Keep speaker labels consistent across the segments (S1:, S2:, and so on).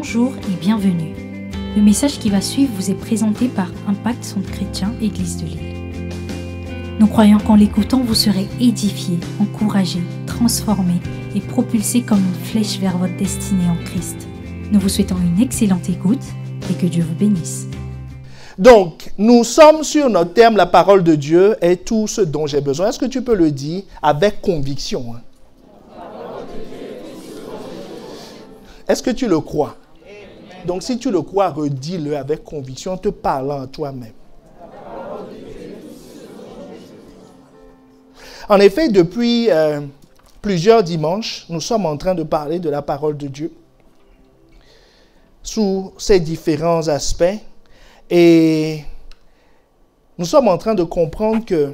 S1: Bonjour et bienvenue. Le message qui va suivre vous est présenté par Impact Centre Chrétien Église de Lille. Nous croyons qu'en l'écoutant, vous serez édifiés, encouragés, transformés et propulsés comme une flèche vers votre destinée en Christ. Nous vous souhaitons une excellente écoute et que Dieu vous bénisse.
S2: Donc, nous sommes sur notre thème, la parole de Dieu est tout ce dont j'ai besoin. Est-ce que tu peux le dire avec conviction? Est-ce que tu le crois? Donc, si tu le crois, redis-le avec conviction en te parlant à toi-même. En effet, depuis plusieurs dimanches, nous sommes en train de parler de la parole de Dieu sous ses différents aspects. Et nous sommes en train de comprendre que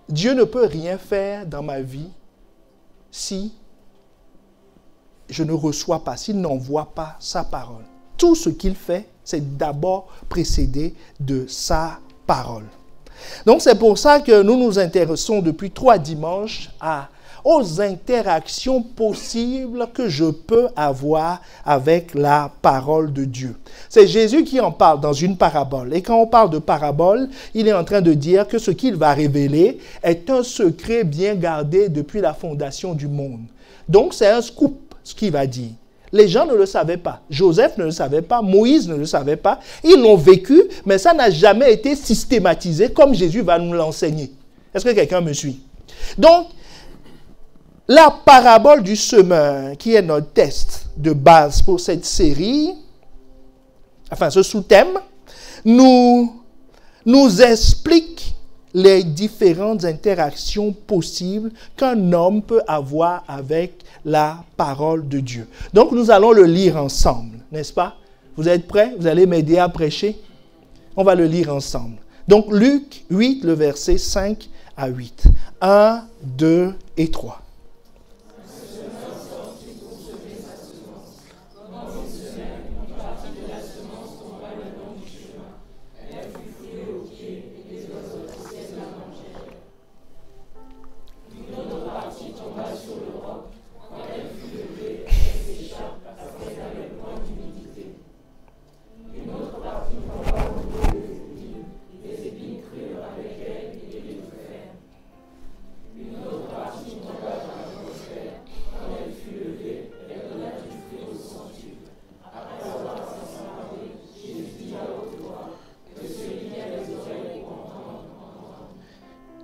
S2: Dieu ne peut rien faire dans ma vie si je ne reçois pas, s'il n'envoie pas sa parole. Tout ce qu'il fait, c'est d'abord précédé de sa parole. Donc c'est pour ça que nous nous intéressons depuis 3 dimanches aux interactions possibles que je peux avoir avec la parole de Dieu. C'est Jésus qui en parle dans une parabole. Et quand on parle de parabole, il est en train de dire que ce qu'il va révéler est un secret bien gardé depuis la fondation du monde. Donc c'est un scoop, ce qu'il va dire. Les gens ne le savaient pas. Joseph ne le savait pas. Moïse ne le savait pas. Ils l'ont vécu, mais ça n'a jamais été systématisé comme Jésus va nous l'enseigner. Est-ce que quelqu'un me suit? Donc, la parabole du semeur, qui est notre texte de base pour cette série, enfin ce sous-thème, nous explique les différentes interactions possibles qu'un homme peut avoir avec la parole de Dieu. Donc nous allons le lire ensemble, n'est-ce pas? Vous êtes prêts? Vous allez m'aider à prêcher? On va le lire ensemble. Donc Luc 8, le verset 5 à 8. 1, 2 et 3.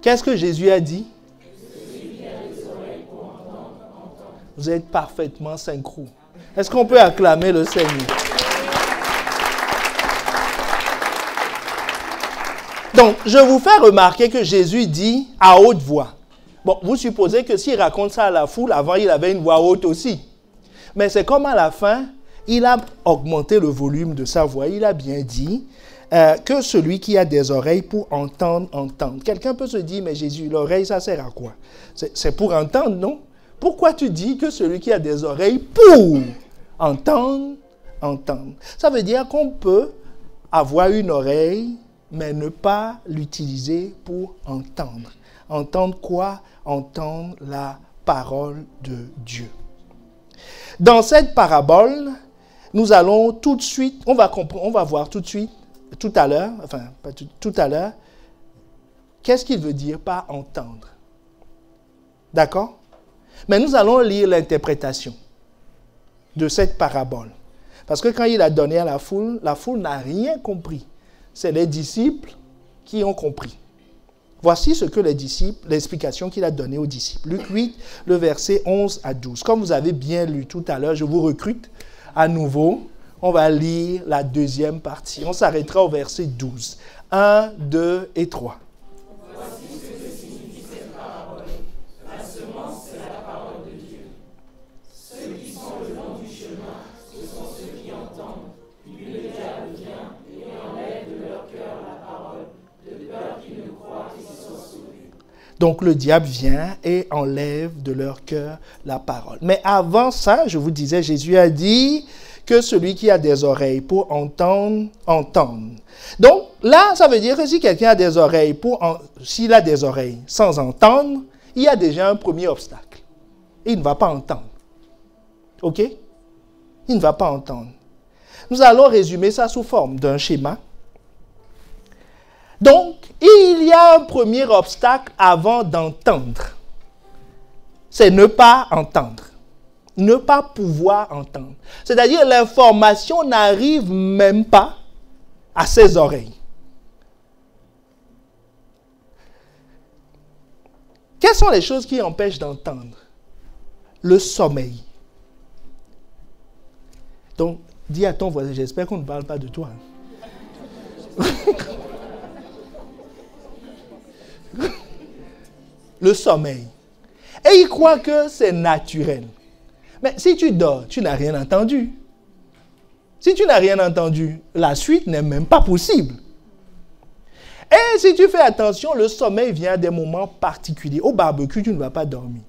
S2: Qu'est-ce que Jésus a dit? Vous êtes parfaitement synchro. Est-ce qu'on peut acclamer le Seigneur? Donc, je vous fais remarquer que Jésus dit à haute voix. Bon, vous supposez que s'il raconte ça à la foule, avant il avait une voix haute aussi. Mais c'est comme à la fin, il a augmenté le volume de sa voix. Il a bien dit que celui qui a des oreilles pour entendre, entende. Quelqu'un peut se dire, mais Jésus, l'oreille, ça sert à quoi? C'est pour entendre, non? Pourquoi tu dis que celui qui a des oreilles pour entendre, entendre? Ça veut dire qu'on peut avoir une oreille, mais ne pas l'utiliser pour entendre. Entendre quoi? Entendre la parole de Dieu. Dans cette parabole, nous allons tout de suite, on va voir tout de suite, tout à l'heure, enfin, pas tout à l'heure, qu'est-ce qu'il veut dire par entendre? D'accord? Mais nous allons lire l'interprétation de cette parabole. Parce que quand il a donné à la foule n'a rien compris. C'est les disciples qui ont compris. Voici ce que l'explication qu'il a donnée aux disciples. Luc 8, le verset 11 à 12. Comme vous avez bien lu tout à l'heure, je vous recrute à nouveau. On va lire la deuxième partie. On s'arrêtera au verset 12. 1, 2 et 3.
S3: Voici ce que signifie cette parabole. La semence, c'est la parole de Dieu. Ceux qui sont le long du chemin, ce sont ceux qui entendent. Puis le diable vient et enlève de leur cœur la parole, de peur qu'ils ne croient et se soient sauvés.
S2: Donc le diable vient et enlève de leur cœur la parole. Mais avant ça, je vous disais, Jésus a dit que celui qui a des oreilles pour entendre, entende. Donc là, ça veut dire que si quelqu'un a des oreilles, s'il a des oreilles sans entendre, il y a déjà un premier obstacle. Il ne va pas entendre. OK? Il ne va pas entendre. Nous allons résumer ça sous forme d'un schéma. Donc, il y a un premier obstacle avant d'entendre. C'est ne pas entendre. Ne pas pouvoir entendre. C'est-à-dire l'information n'arrive même pas à ses oreilles. Quelles sont les choses qui empêchent d'entendre? Le sommeil. Donc, dis à ton voisin, j'espère qu'on ne parle pas de toi. Le sommeil. Et il croit que c'est naturel. Mais si tu dors, tu n'as rien entendu. Si tu n'as rien entendu, la suite n'est même pas possible. Et si tu fais attention, le sommeil vient à des moments particuliers. Au barbecue, tu ne vas pas dormir.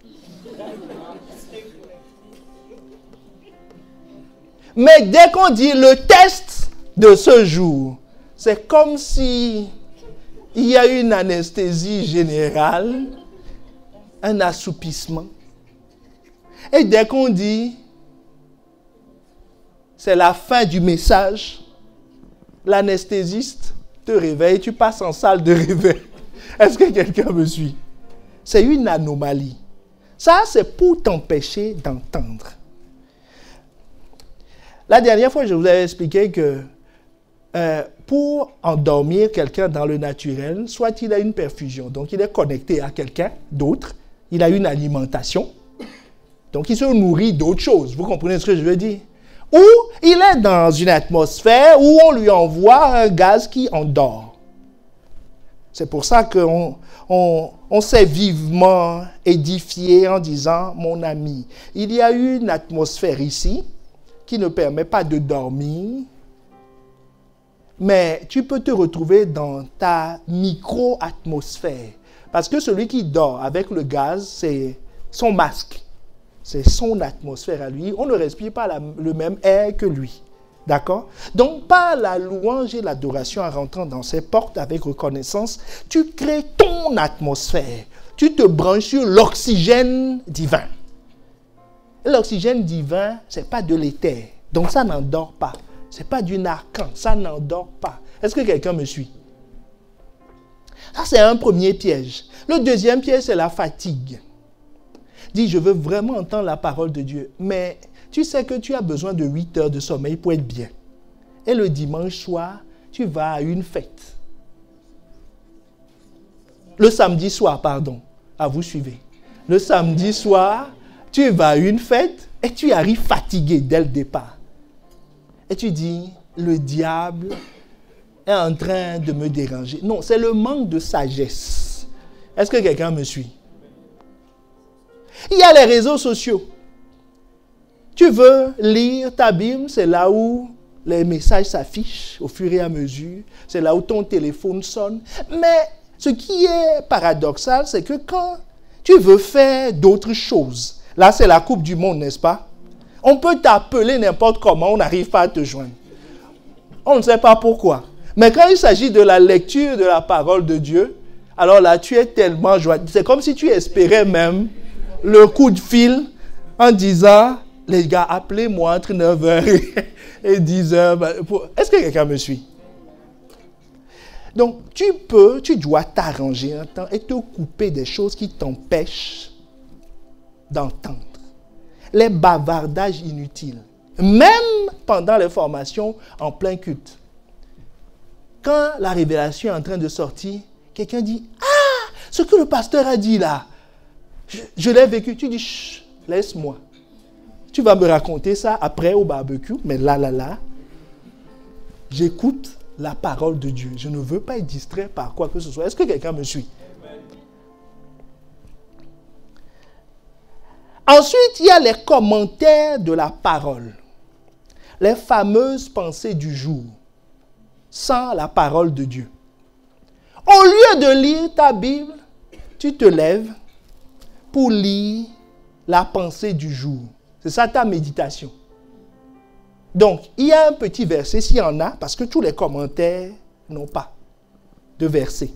S2: Mais dès qu'on dit le test de ce jour, c'est comme si il y a une anesthésie générale, un assoupissement. Et dès qu'on dit c'est la fin du message, l'anesthésiste te réveille, tu passes en salle de réveil. Est-ce que quelqu'un me suit? C'est une anomalie. Ça, c'est pour t'empêcher d'entendre. La dernière fois, je vous avais expliqué que pour endormir quelqu'un dans le naturel, soit il a une perfusion, donc il est connecté à quelqu'un d'autre, il a une alimentation, donc il se nourrit d'autres choses. Vous comprenez ce que je veux dire? Ou il est dans une atmosphère où on lui envoie un gaz qui endort. C'est pour ça qu'on s'est vivement édifié en disant, mon ami, il y a une atmosphère ici qui ne permet pas de dormir, mais tu peux te retrouver dans ta micro-atmosphère. Parce que celui qui dort avec le gaz, c'est son masque. C'est son atmosphère à lui. On ne respire pas le même air que lui. D'accord? Donc, par la louange et l'adoration en rentrant dans ces portes avec reconnaissance, tu crées ton atmosphère. Tu te branches sur l'oxygène divin. Et l'oxygène divin, ce n'est pas de l'éther. Donc, ça n'endort pas. Ce n'est pas du narcan. Ça n'endort pas. Est-ce que quelqu'un me suit? Ça, c'est un premier piège. Le deuxième piège, c'est la fatigue. Dis, je veux vraiment entendre la parole de Dieu. Mais tu sais que tu as besoin de 8 heures de sommeil pour être bien. Et le dimanche soir, tu vas à une fête. Le samedi soir, pardon. Ah, vous suivez. Le samedi soir, tu vas à une fête et tu arrives fatigué dès le départ. Et tu dis, le diable est en train de me déranger. Non, c'est le manque de sagesse. Est-ce que quelqu'un me suit? Il y a les réseaux sociaux. Tu veux lire ta Bible, c'est là où les messages s'affichent au fur et à mesure. C'est là où ton téléphone sonne. Mais ce qui est paradoxal, c'est que quand tu veux faire d'autres choses, là c'est la Coupe du Monde, n'est-ce pas? On peut t'appeler n'importe comment, on n'arrive pas à te joindre. On ne sait pas pourquoi. Mais quand il s'agit de la lecture de la parole de Dieu, alors là tu es tellement joyeux. C'est comme si tu espérais même le coup de fil en disant, les gars, appelez-moi entre 9h et 10h. Est-ce que quelqu'un me suit? Donc, tu dois t'arranger un temps et te couper des choses qui t'empêchent d'entendre. Les bavardages inutiles. Même pendant les formations en plein culte. Quand la révélation est en train de sortir, quelqu'un dit, ah, ce que le pasteur a dit là, je l'ai vécu. Tu dis, chut, laisse-moi. Tu vas me raconter ça après au barbecue, mais là, j'écoute la parole de Dieu. Je ne veux pas être distrait par quoi que ce soit. Est-ce que quelqu'un me suit? Ensuite, il y a les commentaires de la parole. Les fameuses pensées du jour, sans la parole de Dieu. Au lieu de lire ta Bible, tu te lèves pour lire la pensée du jour. C'est ça ta méditation. Donc, il y a un petit verset, s'il y en a, parce que tous les commentaires n'ont pas de verset.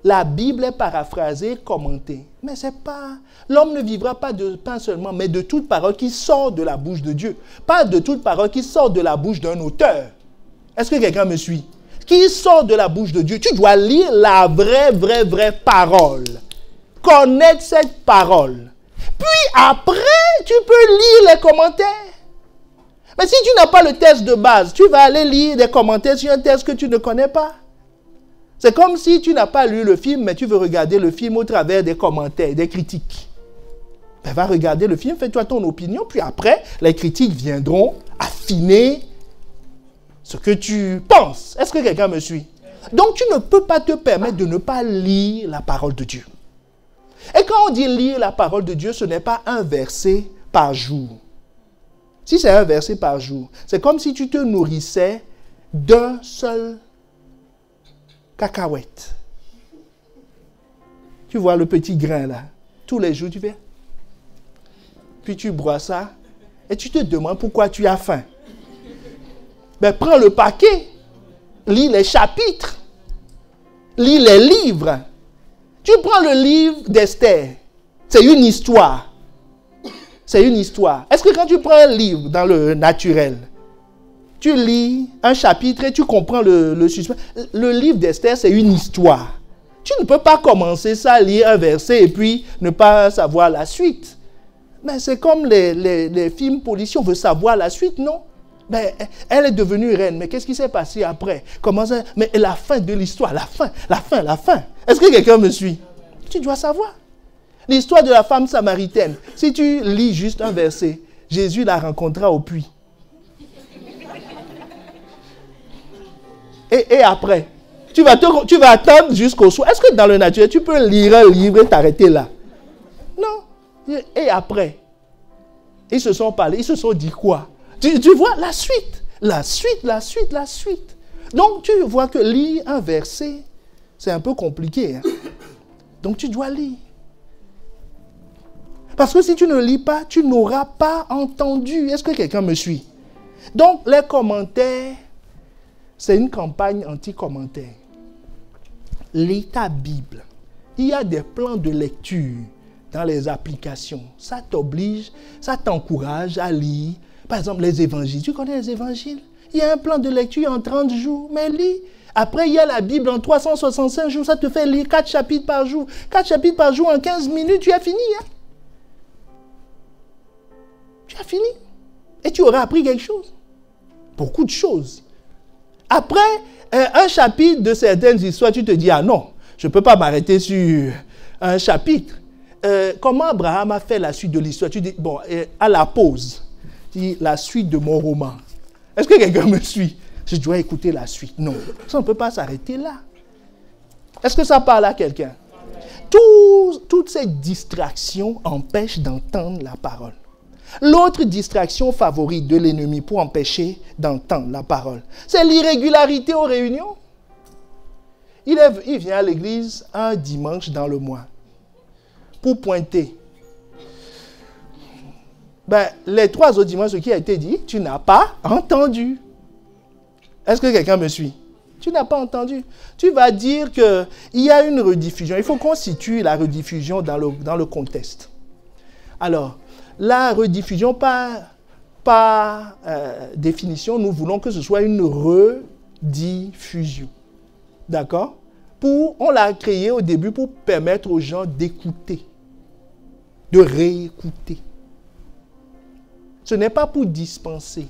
S2: La Bible est paraphrasée, commentée. Mais c'est pas... L'homme ne vivra pas de pain seulement, mais de toute parole qui sort de la bouche de Dieu. Pas de toute parole qui sort de la bouche d'un auteur. Est-ce que quelqu'un me suit? Qui sort de la bouche de Dieu. Tu dois lire la vraie parole. Connaître cette parole. Puis après, tu peux lire les commentaires. Mais si tu n'as pas le texte de base, tu vas aller lire des commentaires sur un texte que tu ne connais pas. C'est comme si tu n'as pas lu le film, mais tu veux regarder le film au travers des commentaires, des critiques. Ben, va regarder le film, fais-toi ton opinion, puis après, les critiques viendront affiner ce que tu penses. Est-ce que quelqu'un me suit? Donc, tu ne peux pas te permettre de ne pas lire la parole de Dieu. Et quand on dit lire la parole de Dieu, ce n'est pas un verset par jour. Si c'est un verset par jour, c'est comme si tu te nourrissais d'un seul cacahuète. Tu vois le petit grain là. Tous les jours, tu fais. Puis tu bois ça et tu te demandes pourquoi tu as faim. Ben, prends le paquet. Lis les chapitres. Lis les livres. Tu prends le livre d'Esther. C'est une histoire. C'est une histoire. Est-ce que quand tu prends un livre dans le naturel, tu lis un chapitre et tu comprends le suspense. Le livre d'Esther, c'est une histoire. Tu ne peux pas commencer ça, lire un verset et puis ne pas savoir la suite. Mais c'est comme les films policiers, on veut savoir la suite, non? Ben, elle est devenue reine, mais qu'est-ce qui s'est passé après? Comment ça? Mais la fin de l'histoire, la fin. Est-ce que quelqu'un me suit? Tu dois savoir. L'histoire de la femme samaritaine. Si tu lis juste un verset, Jésus la rencontra au puits. Et après, tu vas attendre jusqu'au soir. Est-ce que dans le naturel, tu peux lire un livre et t'arrêter là? Non. Et après, ils se sont parlé, ils se sont dit quoi? Tu vois la suite. Donc, tu vois que lire un verset, c'est un peu compliqué. Hein? Donc, tu dois lire. Parce que si tu ne lis pas, tu n'auras pas entendu. Est-ce que quelqu'un me suit? Donc, les commentaires, c'est une campagne anti-commentaire. Lis ta Bible. Il y a des plans de lecture dans les applications. Ça t'oblige, ça t'encourage à lire. Par exemple, les évangiles. Tu connais les évangiles? Il y a un plan de lecture en 30 jours, mais lis. Après, il y a la Bible en 365 jours. Ça te fait lire 4 chapitres par jour. 4 chapitres par jour en 15 minutes, tu as fini. Hein? Tu as fini. Et tu auras appris quelque chose. Beaucoup de choses. Après un chapitre de certaines histoires, tu te dis, ah non, je ne peux pas m'arrêter sur un chapitre. Comment Abraham a fait la suite de l'histoire? Tu dis, bon, à la pause, tu dis, la suite de mon roman. Est-ce que quelqu'un me suit? Je dois écouter la suite. Non, ça ne peut pas s'arrêter là. Est-ce que ça parle à quelqu'un? Toutes ces distractions empêchent d'entendre la parole. L'autre distraction favorite de l'ennemi pour empêcher d'entendre la parole, c'est l'irrégularité aux réunions. Il vient à l'église un dimanche dans le mois pour pointer. Ben, les 3 autres dimanches, ce qui a été dit, tu n'as pas entendu. Est-ce que quelqu'un me suit? Tu n'as pas entendu. Tu vas dire qu'il y a une rediffusion. Il faut qu'on situe la rediffusion dans le contexte. Alors, la rediffusion, par définition, nous voulons que ce soit une rediffusion. D'accord? On l'a créé au début pour permettre aux gens d'écouter, de réécouter. Ce n'est pas pour dispenser.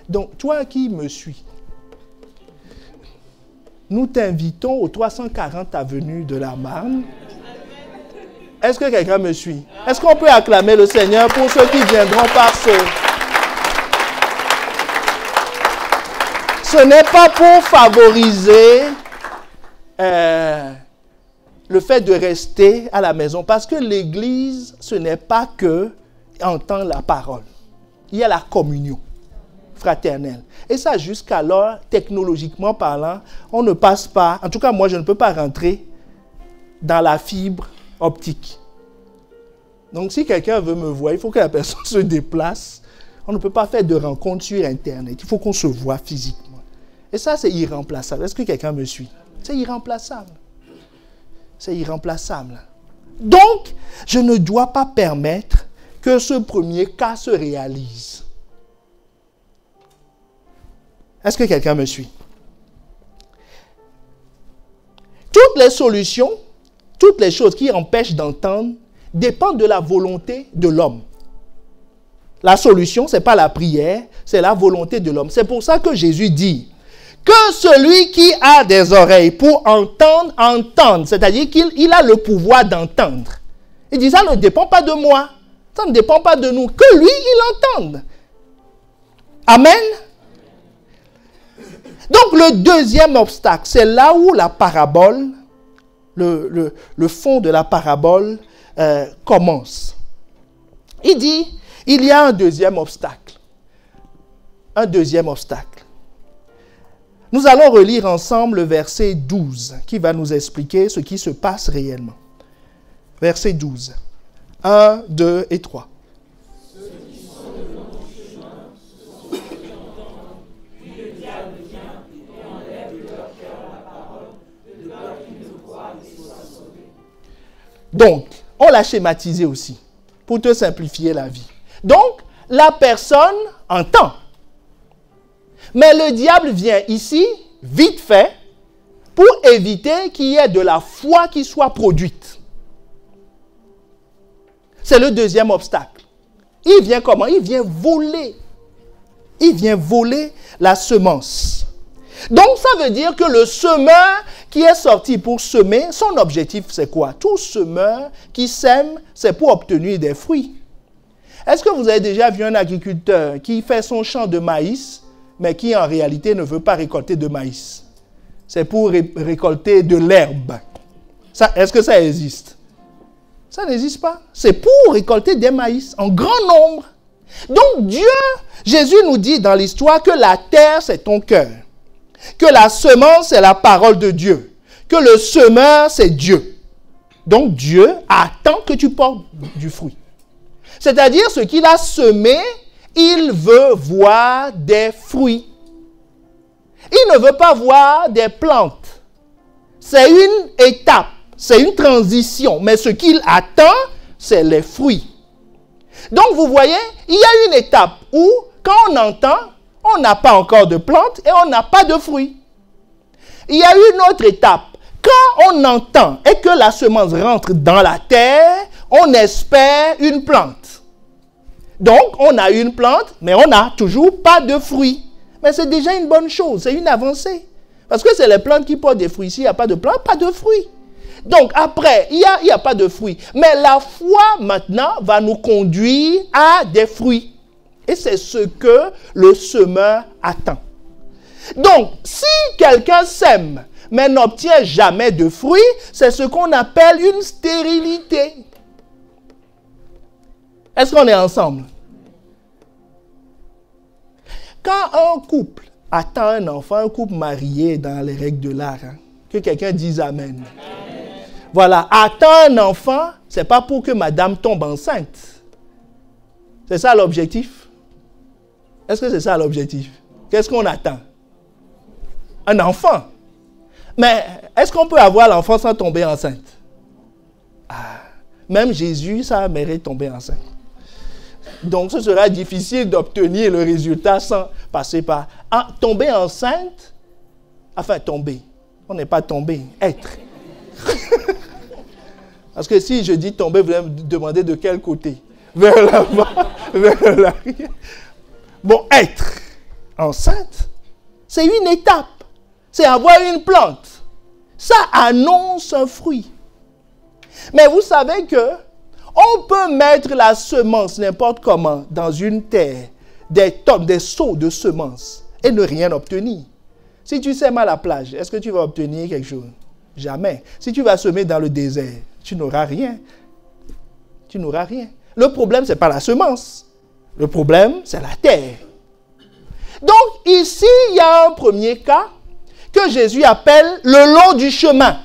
S2: Donc, toi qui me suis, nous t'invitons au 340 avenue de la Marne. Est-ce que quelqu'un me suit? Est-ce qu'on peut acclamer le Seigneur pour ceux qui viendront par ce... Ce n'est pas pour favoriser le fait de rester à la maison. Parce que l'église, ce n'est pas que entendre la parole. Il y a la communion fraternelle. Et ça, jusqu'alors, technologiquement parlant, on ne passe pas... En tout cas, moi, je ne peux pas rentrer dans la fibre optique. Donc, si quelqu'un veut me voir, il faut que la personne se déplace. On ne peut pas faire de rencontre sur Internet. Il faut qu'on se voit physiquement. Et ça, c'est irremplaçable. Est-ce que quelqu'un me suit? C'est irremplaçable. C'est irremplaçable. Donc, je ne dois pas permettre que ce premier cas se réalise. Est-ce que quelqu'un me suit? Toutes les solutions, toutes les choses qui empêchent d'entendre dépendent de la volonté de l'homme. La solution, ce n'est pas la prière, c'est la volonté de l'homme. C'est pour ça que Jésus dit que celui qui a des oreilles pour entendre, entende. C'est-à-dire qu'il a le pouvoir d'entendre. Il dit, ça ne dépend pas de moi. Ça ne dépend pas de nous. Que lui, il entende. Amen. Donc, le deuxième obstacle, c'est là où la parabole, le fond de la parabole commence. Il dit, il y a un deuxième obstacle. Un deuxième obstacle. Nous allons relire ensemble le verset 12 qui va nous expliquer ce qui se passe réellement. Verset 12. 1, 2 et 3. Donc, on l'a schématisé aussi, pour te simplifier la vie. Donc, la personne entend. Mais le diable vient ici, vite fait, pour éviter qu'il y ait de la foi qui soit produite. C'est le deuxième obstacle. Il vient comment? Il vient voler. Il vient voler la semence. Donc, ça veut dire que le semeur qui est sorti pour semer, son objectif, c'est quoi? Tout semeur qui sème, c'est pour obtenir des fruits. Est-ce que vous avez déjà vu un agriculteur qui fait son champ de maïs, mais qui en réalité ne veut pas récolter de maïs? C'est pour récolter de l'herbe. Est-ce que ça existe? Ça n'existe pas. C'est pour récolter des maïs en grand nombre. Donc Dieu, Jésus nous dit dans l'histoire que la terre, c'est ton cœur. Que la semence, c'est la parole de Dieu. Que le semeur, c'est Dieu. Donc Dieu attend que tu portes du fruit. C'est-à-dire, ce qu'il a semé, il veut voir des fruits. Il ne veut pas voir des plantes. C'est une étape, c'est une transition. Mais ce qu'il attend, c'est les fruits. Donc, vous voyez, il y a une étape où, quand on entend, on n'a pas encore de plantes et on n'a pas de fruits. Il y a une autre étape. Quand on entend et que la semence rentre dans la terre, on espère une plante. Donc, on a une plante, mais on n'a toujours pas de fruits. Mais c'est déjà une bonne chose, c'est une avancée. Parce que c'est les plantes qui portent des fruits. S'il n'y a pas de plantes, pas de fruits. Donc, après, il n'y a pas de fruits. Mais la foi, maintenant, va nous conduire à des fruits. Et c'est ce que le semeur attend. Donc, si quelqu'un sème, mais n'obtient jamais de fruits, c'est ce qu'on appelle une stérilité. Est-ce qu'on est ensemble? Quand un couple attend un enfant, un couple marié dans les règles de l'art, que quelqu'un dise Amen. Voilà, attend un enfant, ce n'est pas pour que madame tombe enceinte. C'est ça l'objectif? Est-ce que c'est ça l'objectif? Qu'est-ce qu'on attend? Un enfant. Mais est-ce qu'on peut avoir l'enfant sans tomber enceinte? Même Jésus, sa mère est tombée enceinte. Donc, ce sera difficile d'obtenir le résultat sans passer par... tomber enceinte, enfin, tomber. On n'est pas tombé, être. Parce que si je dis tomber, vous allez me demander de quel côté? Vers l'avant, vers l'arrière. Bon, être enceinte, c'est une étape. C'est avoir une plante. Ça annonce un fruit. Mais vous savez que on peut mettre la semence n'importe comment dans une terre, des tonnes, des seaux de semences et ne rien obtenir. Si tu sèmes à la plage, est-ce que tu vas obtenir quelque chose? Jamais. Si tu vas semer dans le désert, tu n'auras rien. Tu n'auras rien. Le problème, ce n'est pas la semence. Le problème, c'est la terre. Donc, ici, il y a un premier cas que Jésus appelle le long du chemin.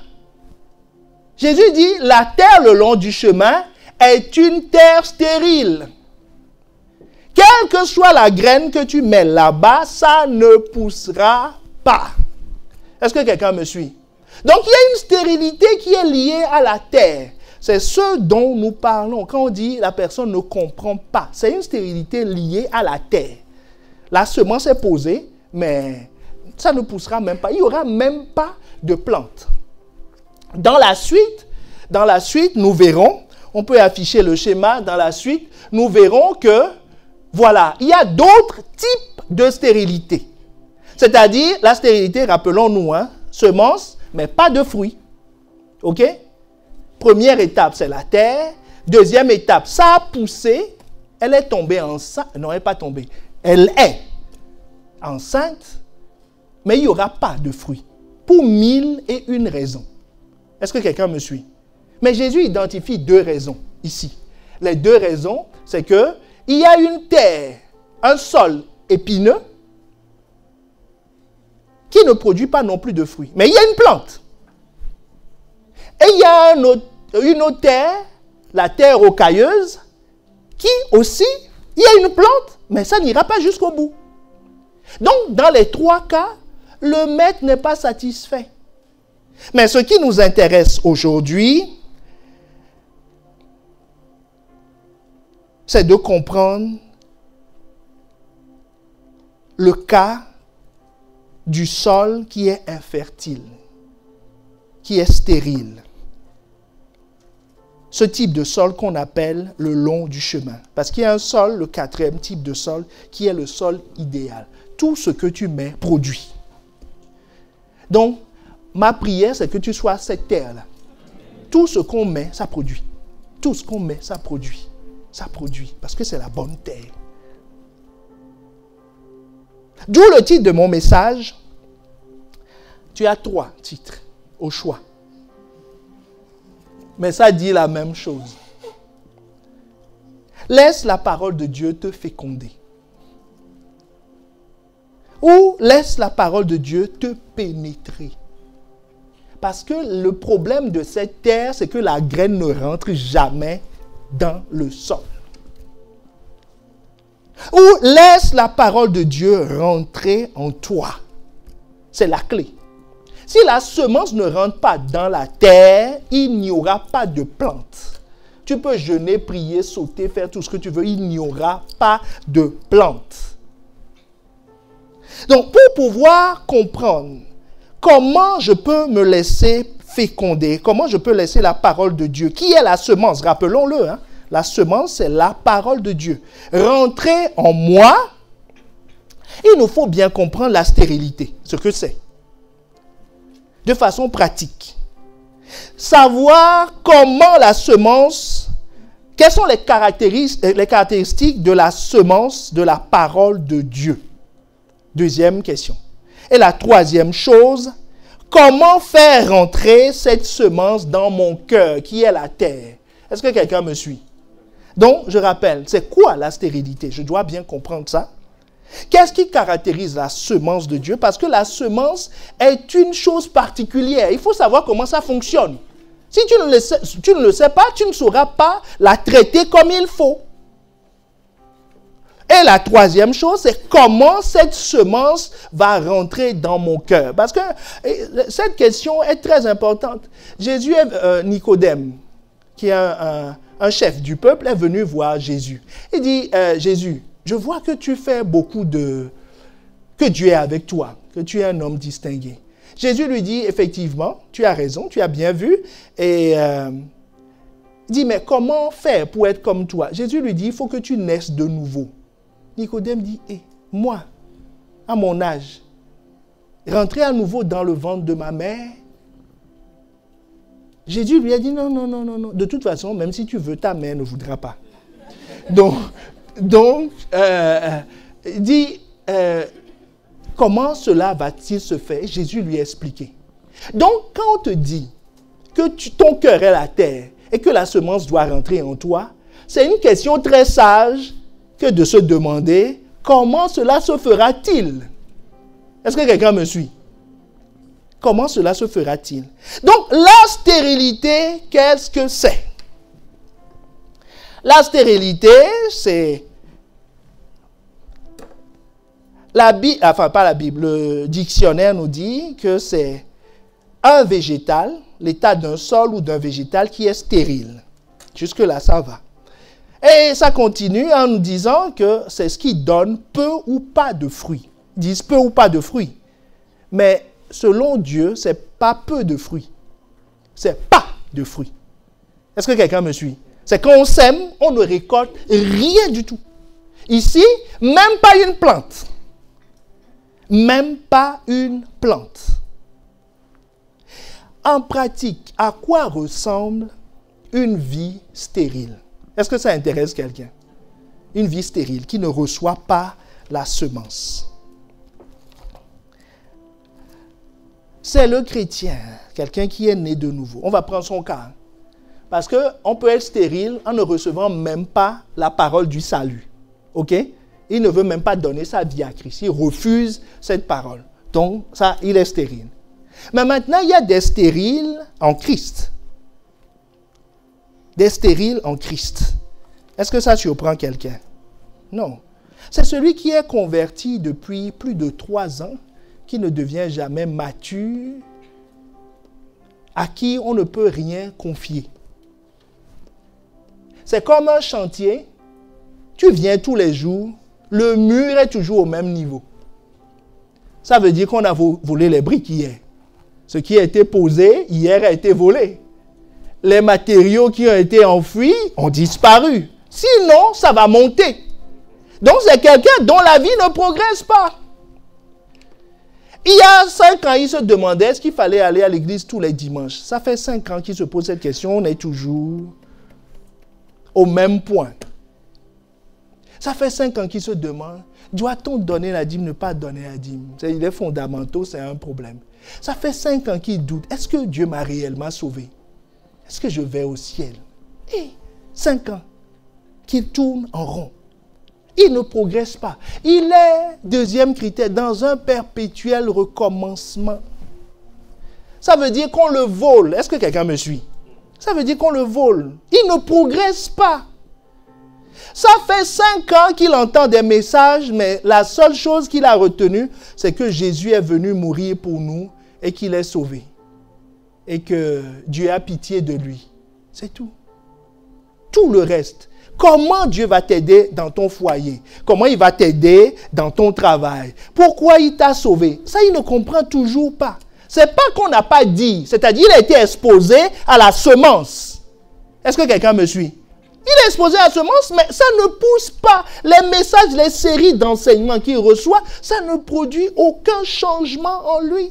S2: Jésus dit, la terre le long du chemin est une terre stérile. Quelle que soit la graine que tu mets là-bas, ça ne poussera pas. Est-ce que quelqu'un me suit? Donc, il y a une stérilité qui est liée à la terre. C'est ce dont nous parlons. Quand on dit la personne ne comprend pas, c'est une stérilité liée à la terre. La semence est posée, mais ça ne poussera même pas. Il n'y aura même pas de plante. Dans la suite, nous verrons, on peut afficher le schéma, dans la suite, nous verrons que, voilà, il y a d'autres types de stérilité. C'est-à-dire, la stérilité, rappelons-nous, semence, mais pas de fruits. OK? Première étape, c'est la terre. Deuxième étape, ça a poussé, elle est tombée enceinte. Non, elle n'est pas tombée. Elle est enceinte, mais il n'y aura pas de fruits. Pour 1001 raisons. Est-ce que quelqu'un me suit? Mais Jésus identifie 2 raisons ici. Les 2 raisons, c'est que il y a une terre, un sol épineux, qui ne produit pas non plus de fruits. Mais il y a une plante. Et il y a une autre terre, la terre rocailleuse, qui aussi, il y a une plante, mais ça n'ira pas jusqu'au bout. Donc, dans les 3 cas, le maître n'est pas satisfait. Mais ce qui nous intéresse aujourd'hui, c'est de comprendre le cas du sol qui est infertile, qui est stérile. Ce type de sol qu'on appelle le long du chemin. Parce qu'il y a un sol, le 4e type de sol, qui est le sol idéal. Tout ce que tu mets produit. Donc, ma prière, c'est que tu sois cette terre-là. Tout ce qu'on met, ça produit. Tout ce qu'on met, ça produit. Ça produit, parce que c'est la bonne terre. D'où le titre de mon message. Tu as 3 titres au choix. Mais ça dit la même chose. Laisse la parole de Dieu te féconder. Ou laisse la parole de Dieu te pénétrer. Parce que le problème de cette terre, c'est que la graine ne rentre jamais dans le sol. Ou laisse la parole de Dieu rentrer en toi. C'est la clé. Si la semence ne rentre pas dans la terre, il n'y aura pas de plante. Tu peux jeûner, prier, sauter, faire tout ce que tu veux, il n'y aura pas de plante. Donc, pour pouvoir comprendre comment je peux me laisser féconder, comment je peux laisser la parole de Dieu, qui est la semence, rappelons-le, la semence, c'est la parole de Dieu. Rentrer en moi, il nous faut bien comprendre la stérilité, ce que c'est. De façon pratique. Savoir comment la semence, quelles sont les caractéristiques de la semence de la parole de Dieu. Deuxième question. Et la troisième chose, comment faire rentrer cette semence dans mon cœur, qui est la terre? Est-ce que quelqu'un me suit? Donc, je rappelle, c'est quoi la stérilité? Je dois bien comprendre ça. Qu'est-ce qui caractérise la semence de Dieu? Parce que la semence est une chose particulière. Il faut savoir comment ça fonctionne. Si tu ne le sais pas, tu ne sauras pas la traiter comme il faut. Et la troisième chose, c'est comment cette semence va rentrer dans mon cœur. Parce que cette question est très importante. Jésus, Nicodème, qui est un chef du peuple, est venu voir Jésus. Il dit, Jésus, je vois que tu fais beaucoup que Dieu est avec toi, que tu es un homme distingué. Jésus lui dit, effectivement, tu as raison, tu as bien vu. Et il dit, mais comment faire pour être comme toi? Jésus lui dit, il faut que tu naisses de nouveau. Nicodème dit, moi, à mon âge, rentrer à nouveau dans le ventre de ma mère? Jésus lui a dit, non. De toute façon, même si tu veux, ta mère ne voudra pas. Donc, il dit, comment cela va-t-il se faire? Jésus lui a expliqué. Donc, quand on te dit que ton cœur est la terre et que la semence doit rentrer en toi, c'est une question très sage que de se demander comment cela se fera-t-il? Est-ce que quelqu'un me suit? Comment cela se fera-t-il? Donc, la stérilité, qu'est-ce que c'est? La stérilité, c'est la Bible, enfin pas la Bible, le dictionnaire nous dit que c'est un végétal, l'état d'un sol ou d'un végétal qui est stérile. Jusque-là, ça va. Et ça continue en nous disant que c'est ce qui donne peu ou pas de fruits. Ils disent peu ou pas de fruits. Mais selon Dieu, c'est pas peu de fruits. C'est pas de fruits. Est-ce que quelqu'un me suit? C'est quand on sème, on ne récolte rien du tout. Ici, même pas une plante. Même pas une plante. En pratique, à quoi ressemble une vie stérile? Est-ce que ça intéresse quelqu'un? Une vie stérile qui ne reçoit pas la semence. C'est le chrétien, quelqu'un qui est né de nouveau. On va prendre son cas. Parce qu'on peut être stérile en ne recevant même pas la parole du salut. OK? Il ne veut même pas donner sa vie à Christ. Il refuse cette parole. Donc, ça, il est stérile. Mais maintenant, il y a des stériles en Christ. Des stériles en Christ. Est-ce que ça surprend quelqu'un? Non. C'est celui qui est converti depuis plus de 3 ans, qui ne devient jamais mature, à qui on ne peut rien confier. C'est comme un chantier. Tu viens tous les jours, le mur est toujours au même niveau. Ça veut dire qu'on a volé les briques hier. Ce qui a été posé hier a été volé. Les matériaux qui ont été enfouis ont disparu. Sinon, ça va monter. Donc, c'est quelqu'un dont la vie ne progresse pas. Il y a 5 ans, il se demandait est-ce qu'il fallait aller à l'église tous les dimanches. Ça fait 5 ans qu'il se pose cette question. On est toujours au même point. Ça fait 5 ans qu'il se demande doit-on donner la dîme, ne pas donner la dîme? Il est fondamental, c'est un problème. Ça fait 5 ans qu'il doute. Est-ce que Dieu m'a réellement sauvé? Est-ce que je vais au ciel? Et 5 ans qu'il tourne en rond. Il ne progresse pas. Il est, deuxième critère, dans un perpétuel recommencement. Ça veut dire qu'on le vole. Est-ce que quelqu'un me suit? Ça veut dire qu'on le vole. Il ne progresse pas. Ça fait 5 ans qu'il entend des messages, mais la seule chose qu'il a retenue, c'est que Jésus est venu mourir pour nous et qu'il est sauvé. Et que Dieu a pitié de lui. C'est tout. Tout le reste. Comment Dieu va t'aider dans ton foyer? Comment il va t'aider dans ton travail? Pourquoi il t'a sauvé? Ça, il ne comprend toujours pas. C'est pas qu'on n'a pas dit. C'est-à-dire, il a été exposé à la semence. Est-ce que quelqu'un me suit? Il est exposé à la semence, mais ça ne pousse pas. Les messages, les séries d'enseignements qu'il reçoit, ça ne produit aucun changement en lui.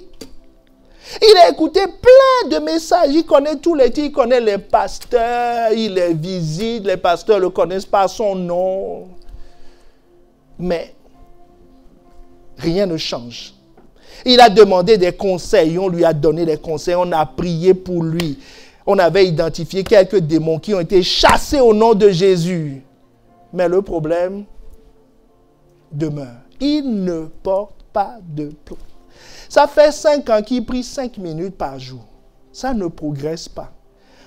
S2: Il a écouté plein de messages. Il connaît tous les titres. Il connaît les pasteurs. Il les visite. Les pasteurs ne le connaissent pas son nom. Mais rien ne change. Il a demandé des conseils. On lui a donné des conseils. On a prié pour lui. On avait identifié quelques démons qui ont été chassés au nom de Jésus. Mais le problème demeure. Il ne porte pas de plainte. Ça fait 5 ans qu'il prie 5 minutes par jour. Ça ne progresse pas.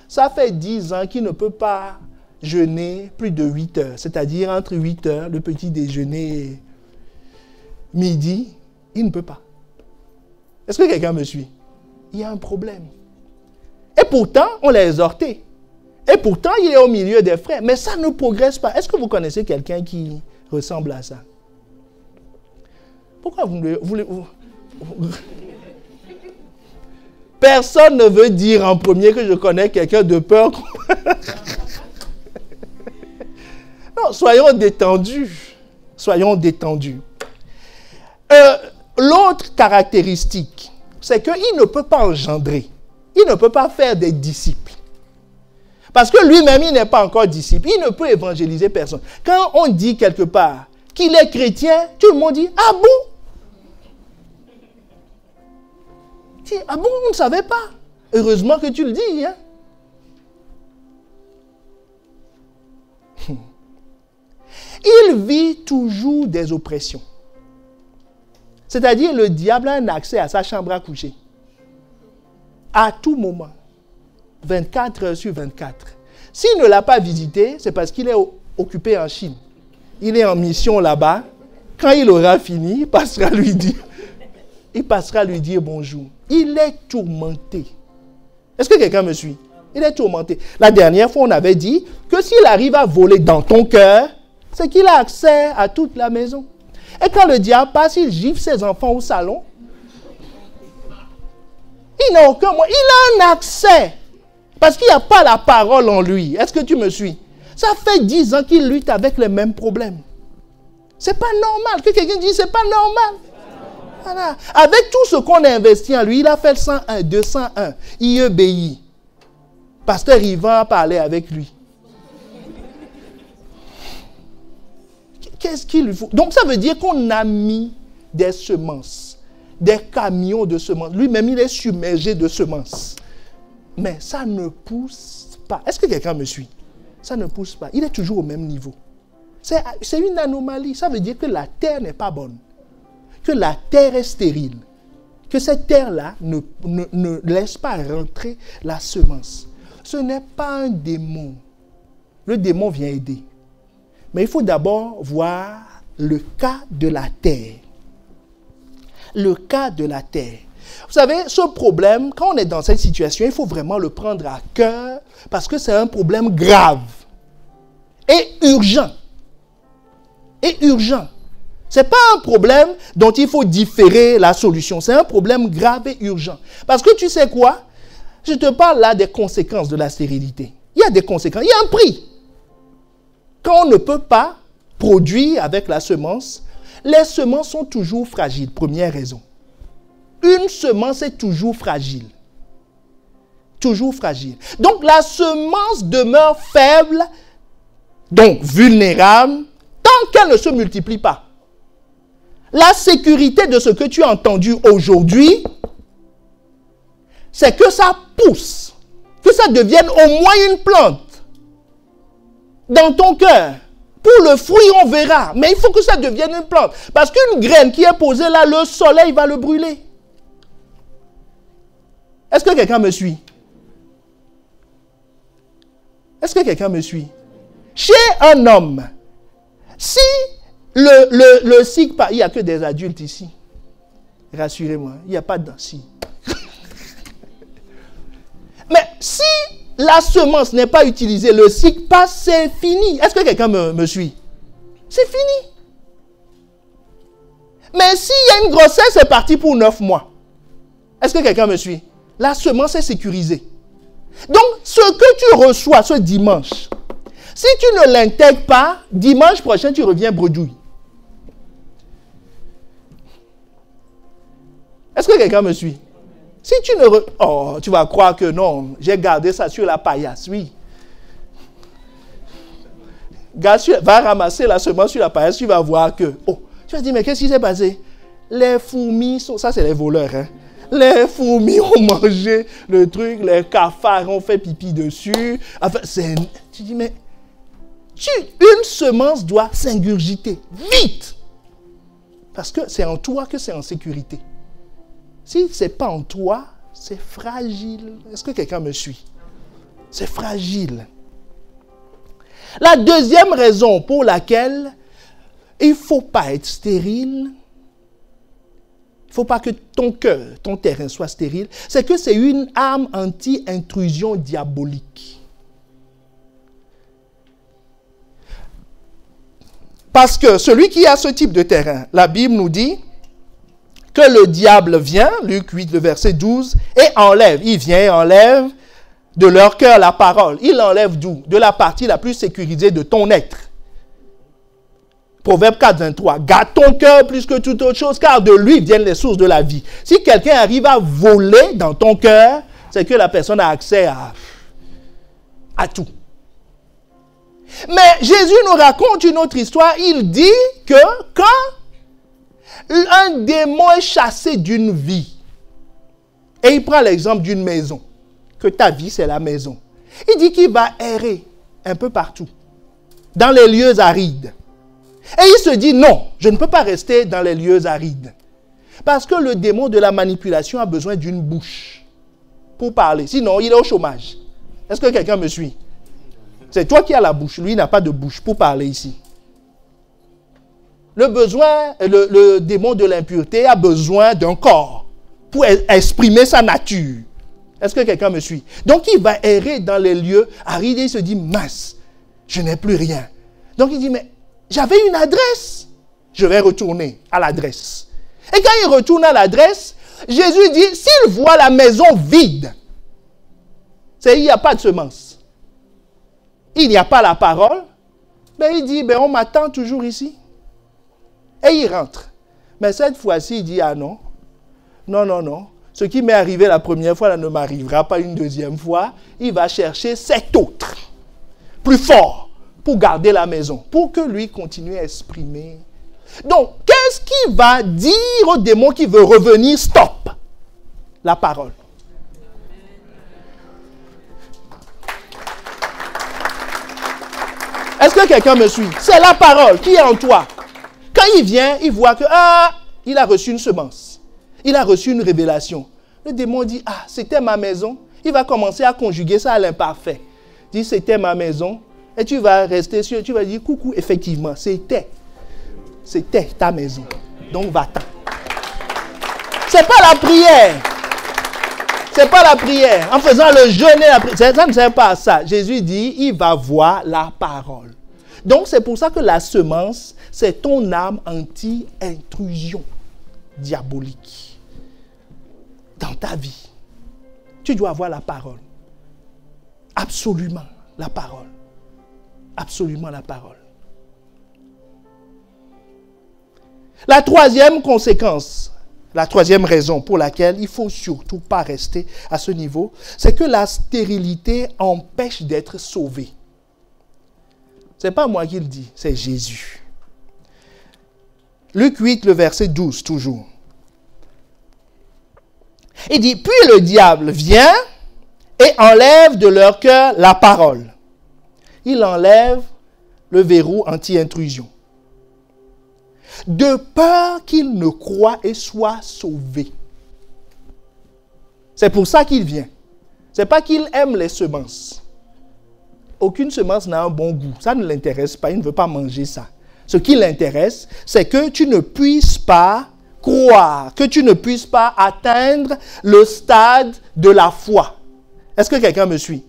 S2: Ça fait 10 ans qu'il ne peut pas jeûner plus de 8 heures. C'est-à-dire entre 8 heures, le petit déjeuner et midi, il ne peut pas. Est-ce que quelqu'un me suit? Il y a un problème. Et pourtant, on l'a exhorté. Et pourtant, il est au milieu des frères. Mais ça ne progresse pas. Est-ce que vous connaissez quelqu'un qui ressemble à ça? Pourquoi vous Personne ne veut dire en premier que je connais quelqu'un de peur. Non, soyons détendus. Soyons détendus. L'autre caractéristique, c'est qu'il ne peut pas engendrer. Il ne peut pas faire des disciples. Parce que lui-même, il n'est pas encore disciple. Il ne peut évangéliser personne. Quand on dit quelque part qu'il est chrétien, tout le monde dit « Ah bon ?» Ah bon, on ne savait pas. Heureusement que tu le dis. Hein? Il vit toujours des oppressions. C'est-à-dire, le diable a un accès à sa chambre à coucher. À tout moment. 24 heures sur 24. S'il ne l'a pas visité, c'est parce qu'il est occupé en Chine. Il est en mission là-bas. Quand il aura fini, il passera lui dire bonjour. il est tourmenté. Est-ce que quelqu'un me suit? Il est tourmenté. La dernière fois, on avait dit que s'il arrive à voler dans ton cœur, c'est qu'il a accès à toute la maison. Et quand le diable passe, il gifle ses enfants au salon. Il n'a aucun moyen. Il a un accès. Parce qu'il n'y a pas la parole en lui. Est-ce que tu me suis? Ça fait 10 ans qu'il lutte avec les mêmes problèmes. C'est pas normal. Que quelqu'un dise, c'est pas normal. Voilà. Avec tout ce qu'on a investi en lui, il a fait le 101, 201, IEBI. Pasteur Yvan a parlé avec lui. Qu'est-ce qu'il lui faut? Donc ça veut dire qu'on a mis des semences, des camions de semences. Lui-même, il est submergé de semences. Mais ça ne pousse pas. Est-ce que quelqu'un me suit? Ça ne pousse pas. Il est toujours au même niveau. C'est une anomalie. Ça veut dire que la terre n'est pas bonne. Que la terre est stérile. Que cette terre-là ne laisse pas rentrer la semence. Ce n'est pas un démon. Le démon vient aider. Mais il faut d'abord voir le cas de la terre. Le cas de la terre. Vous savez, ce problème, quand on est dans cette situation, il faut vraiment le prendre à cœur parce que c'est un problème grave et urgent. Et urgent. Ce n'est pas un problème dont il faut différer la solution. C'est un problème grave et urgent. Parce que tu sais quoi? Je te parle là des conséquences de la stérilité. Il y a des conséquences. Il y a un prix. Quand on ne peut pas produire avec la semence, les semences sont toujours fragiles. Première raison. Une semence est toujours fragile. Toujours fragile. Donc la semence demeure faible, donc vulnérable, tant qu'elle ne se multiplie pas. La sécurité de ce que tu as entendu aujourd'hui, c'est que ça pousse, que ça devienne au moins une plante dans ton cœur. Pour le fruit, on verra, mais il faut que ça devienne une plante. Parce qu'une graine qui est posée là, le soleil va le brûler. Est-ce que quelqu'un me suit? Est-ce que quelqu'un me suit? Chez un homme, si le cycle, il n'y a que des adultes ici. Rassurez-moi, il n'y a pas de si. Mais si la semence n'est pas utilisée, le cycle passe, c'est fini. Est-ce que quelqu'un me suit? C'est fini. Mais s'il y a une grossesse, c'est parti pour 9 mois. Est-ce que quelqu'un me suit? La semence est sécurisée. Donc, ce que tu reçois ce dimanche, si tu ne l'intègres pas, dimanche prochain, tu reviens bredouille. Est-ce que quelqu'un me suit? Si tu ne... Oh, tu vas croire que non, j'ai gardé ça sur la paillasse, oui. Va ramasser la semence sur la paillasse, tu vas voir que... Oh, tu vas dire, mais qu'est-ce qui s'est passé? Les fourmis sont... Ça, c'est les voleurs, hein. Les fourmis ont mangé le truc, les cafards ont fait pipi dessus. Enfin, tu dis, mais... Une semence doit s'ingurgiter vite. Parce que c'est en toi que c'est en sécurité. Si ce n'est pas en toi, c'est fragile. Est-ce que quelqu'un me suit? C'est fragile. La deuxième raison pour laquelle il ne faut pas être stérile, il ne faut pas que ton cœur, ton terrain soit stérile, c'est que c'est une arme anti-intrusion diabolique. Parce que celui qui a ce type de terrain, la Bible nous dit que le diable vient, Luc 8, le verset 12, et enlève. Il vient et enlève de leur cœur la parole. Il enlève d'où? De la partie la plus sécurisée de ton être. Proverbe 4, 23. Garde ton cœur plus que toute autre chose, car de lui viennent les sources de la vie. Si quelqu'un arrive à voler dans ton cœur, c'est que la personne a accès à tout. Mais Jésus nous raconte une autre histoire. Il dit que quand un démon est chassé d'une vie, et il prend l'exemple d'une maison, que ta vie c'est la maison. Il dit qu'il va errer un peu partout, dans les lieux arides. Et il se dit non, je ne peux pas rester dans les lieux arides. Parce que le démon de la manipulation a besoin d'une bouche pour parler. Sinon, il est au chômage. Est-ce que quelqu'un me suit? C'est toi qui as la bouche. Lui, il n'a pas de bouche pour parler ici. Le démon de l'impureté a besoin d'un corps pour exprimer sa nature. Est-ce que quelqu'un me suit? Donc il va errer dans les lieux, arriver, il se dit, mince, je n'ai plus rien. Donc il dit, mais j'avais une adresse. Je vais retourner à l'adresse. Et quand il retourne à l'adresse, Jésus dit, s'il voit la maison vide, c'est il n'y a pas de semence. Il n'y a pas la parole. Mais il dit, on m'attend toujours ici. Et il rentre. Mais cette fois-ci, il dit, ah non. Non. Ce qui m'est arrivé la première fois, là, ne m'arrivera pas une deuxième fois. Il va chercher 7 autres, plus forts, pour garder la maison, pour que lui continue à exprimer. Donc, qu'est-ce qu'il va dire au démon qui veut revenir? Stop. La parole. Est-ce que quelqu'un me suit? C'est la parole qui est en toi. Quand il vient, il voit que, il a reçu une semence. Il a reçu une révélation. Le démon dit, c'était ma maison. Il va commencer à conjuguer ça à l'imparfait. Il dit, c'était ma maison. Et tu vas rester sûr, tu vas dire, coucou, effectivement, c'était ta maison. Donc, va-t'en. C'est pas la prière. C'est pas la prière. En faisant le jeûne et la prière, ça ne sert pas à ça. Jésus dit, il va voir la parole. Donc, c'est pour ça que la semence, c'est ton âme anti-intrusion diabolique dans ta vie. Tu dois avoir la parole. Absolument la parole. Absolument la parole. La troisième conséquence, la troisième raison pour laquelle il ne faut surtout pas rester à ce niveau, c'est que la stérilité empêche d'être sauvé. Ce n'est pas moi qui le dis, c'est Jésus. Luc 8, le verset 12, toujours. Il dit, puis le diable vient et enlève de leur cœur la parole. Il enlève le verrou anti-intrusion. De peur qu'ils ne croient et soient sauvés. C'est pour ça qu'il vient. Ce n'est pas qu'il aime les semences. Aucune semence n'a un bon goût. Ça ne l'intéresse pas, il ne veut pas manger ça. Ce qui l'intéresse, c'est que tu ne puisses pas croire, que tu ne puisses pas atteindre le stade de la foi. Est-ce que quelqu'un me suit?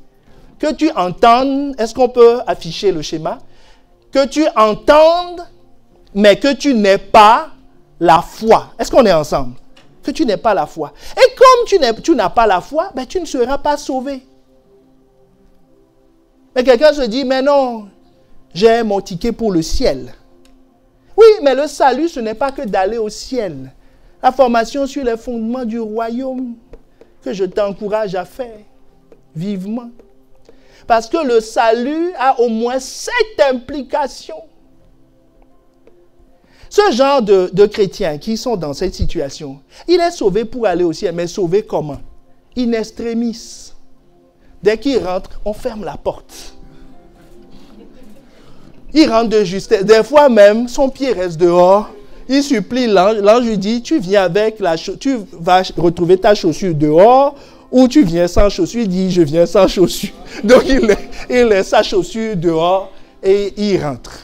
S2: Que tu entendes, est-ce qu'on peut afficher le schéma? Que tu entendes, mais que tu n'aies pas la foi. Est-ce qu'on est ensemble? Que tu n'aies pas la foi. Et comme tu n'as pas la foi, tu ne seras pas sauvé. Mais quelqu'un se dit, mais non, j'ai mon ticket pour le ciel. Oui, mais le salut, ce n'est pas que d'aller au ciel. La formation sur les fondements du royaume, que je t'encourage à faire vivement. Parce que le salut a au moins 7 implications. Ce genre de chrétiens qui sont dans cette situation, il est sauvé pour aller au ciel, mais sauvé comment? In extremis. Dès qu'il rentre, on ferme la porte. Il rentre de justesse. Des fois même, son pied reste dehors. Il supplie l'ange. L'ange lui dit, tu viens avec tu vas retrouver ta chaussure dehors ou tu viens sans chaussure. Il dit, je viens sans chaussure. Donc il laisse sa chaussure dehors et il rentre.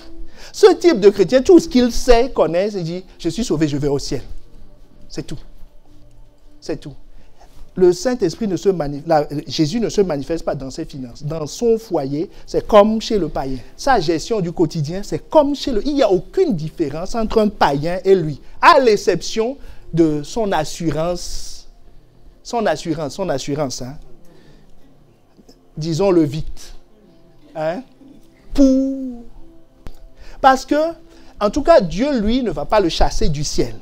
S2: Ce type de chrétien, tout ce qu'il sait, connaît, il dit, je suis sauvé, je vais au ciel. C'est tout. C'est tout. Le Saint-Esprit Jésus ne se manifeste pas dans ses finances. Dans son foyer, c'est comme chez le païen. Sa gestion du quotidien, c'est comme chez il n'y a aucune différence entre un païen et lui. À l'exception de son assurance. Disons-le vite. Parce que, en tout cas, Dieu, lui, ne va pas le chasser du ciel.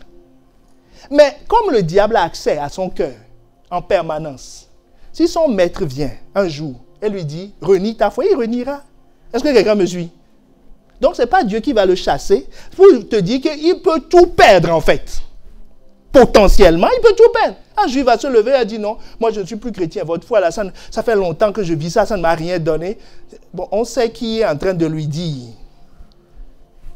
S2: Mais comme le diable a accès à son cœur, en permanence. Si son maître vient un jour et lui dit, renie ta foi, il reniera. Est-ce que quelqu'un me suit? Donc, ce n'est pas Dieu qui va le chasser pour te dire qu'il peut tout perdre en fait. Potentiellement, il peut tout perdre. Un juif va se lever et dire non, moi je ne suis plus chrétien, votre foi là, ça fait longtemps que je vis ça, ça ne m'a rien donné. Bon, on sait qui est en train de lui dire.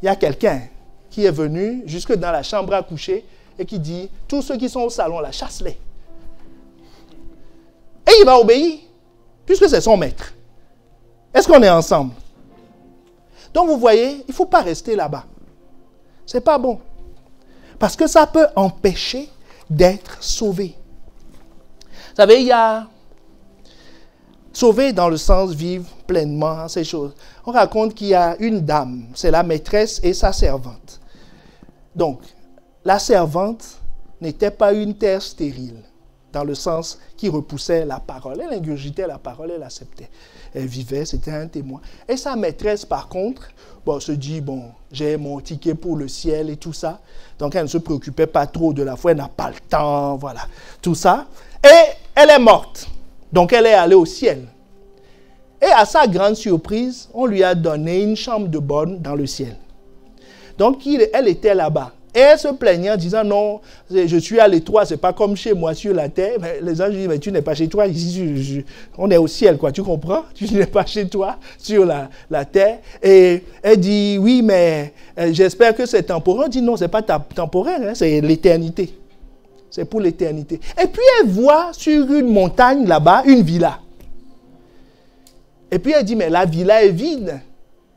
S2: Il y a quelqu'un qui est venu jusque dans la chambre à coucher et qui dit, tous ceux qui sont au salon là, chasse-les. Et il va obéir, puisque c'est son maître. Est-ce qu'on est ensemble? Donc vous voyez, il ne faut pas rester là-bas. Ce n'est pas bon. Parce que ça peut empêcher d'être sauvé. savez, il y a sauver dans le sens vivre pleinement, ces choses. On raconte qu'il y a une dame, c'est la maîtresse et sa servante. Donc, la servante n'était pas une terre stérile, dans le sens qui repoussait la parole. Elle ingurgitait la parole, elle acceptait. Elle vivait, c'était un témoin. Et sa maîtresse, par contre, se dit, j'ai mon ticket pour le ciel et tout ça. Donc, elle ne se préoccupait pas trop de la foi, elle n'a pas le temps, voilà, tout ça. Et elle est morte. Donc, elle est allée au ciel. Et à sa grande surprise, on lui a donné une chambre de bonne dans le ciel. Donc, elle était là-bas. Et elle se plaignait en disant, non, je suis à l'étroit, c'est pas comme chez moi sur la terre. Mais les anges disent, mais tu n'es pas chez toi, ici, on est au ciel, quoi, tu comprends? Tu n'es pas chez toi sur la terre. Et elle dit, oui, mais j'espère que c'est temporaire. On dit, non, c'est pas temporaire, hein, c'est l'éternité. C'est pour l'éternité. Et puis elle voit sur une montagne là-bas une villa. Et puis elle dit, mais la villa est vide.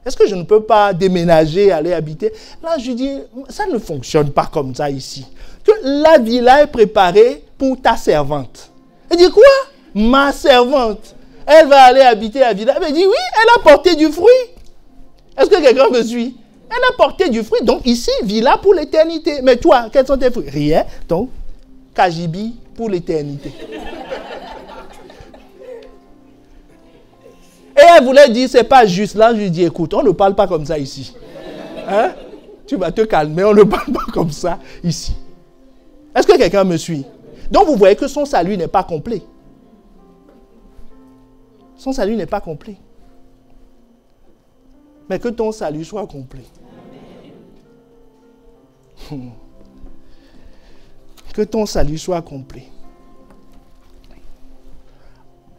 S2: Est-ce que je ne peux pas déménager, aller habiter? Là, je dis, ça ne fonctionne pas comme ça ici. Que la villa est préparée pour ta servante. Elle dit, quoi? Ma servante. Elle va aller habiter la villa. Elle dit, oui, elle a porté du fruit. Est-ce que quelqu'un me suit? Elle a porté du fruit. Donc ici, villa pour l'éternité. Mais toi, quels sont tes fruits? Rien. Donc, Kajibi pour l'éternité. Et elle voulait dire, c'est pas juste. Là, je lui dis, écoute, on ne parle pas comme ça ici. Hein? Tu vas te calmer, on ne parle pas comme ça ici. Est-ce que quelqu'un me suit? Donc, vous voyez que son salut n'est pas complet. Son salut n'est pas complet. Mais que ton salut soit complet. Que ton salut soit complet.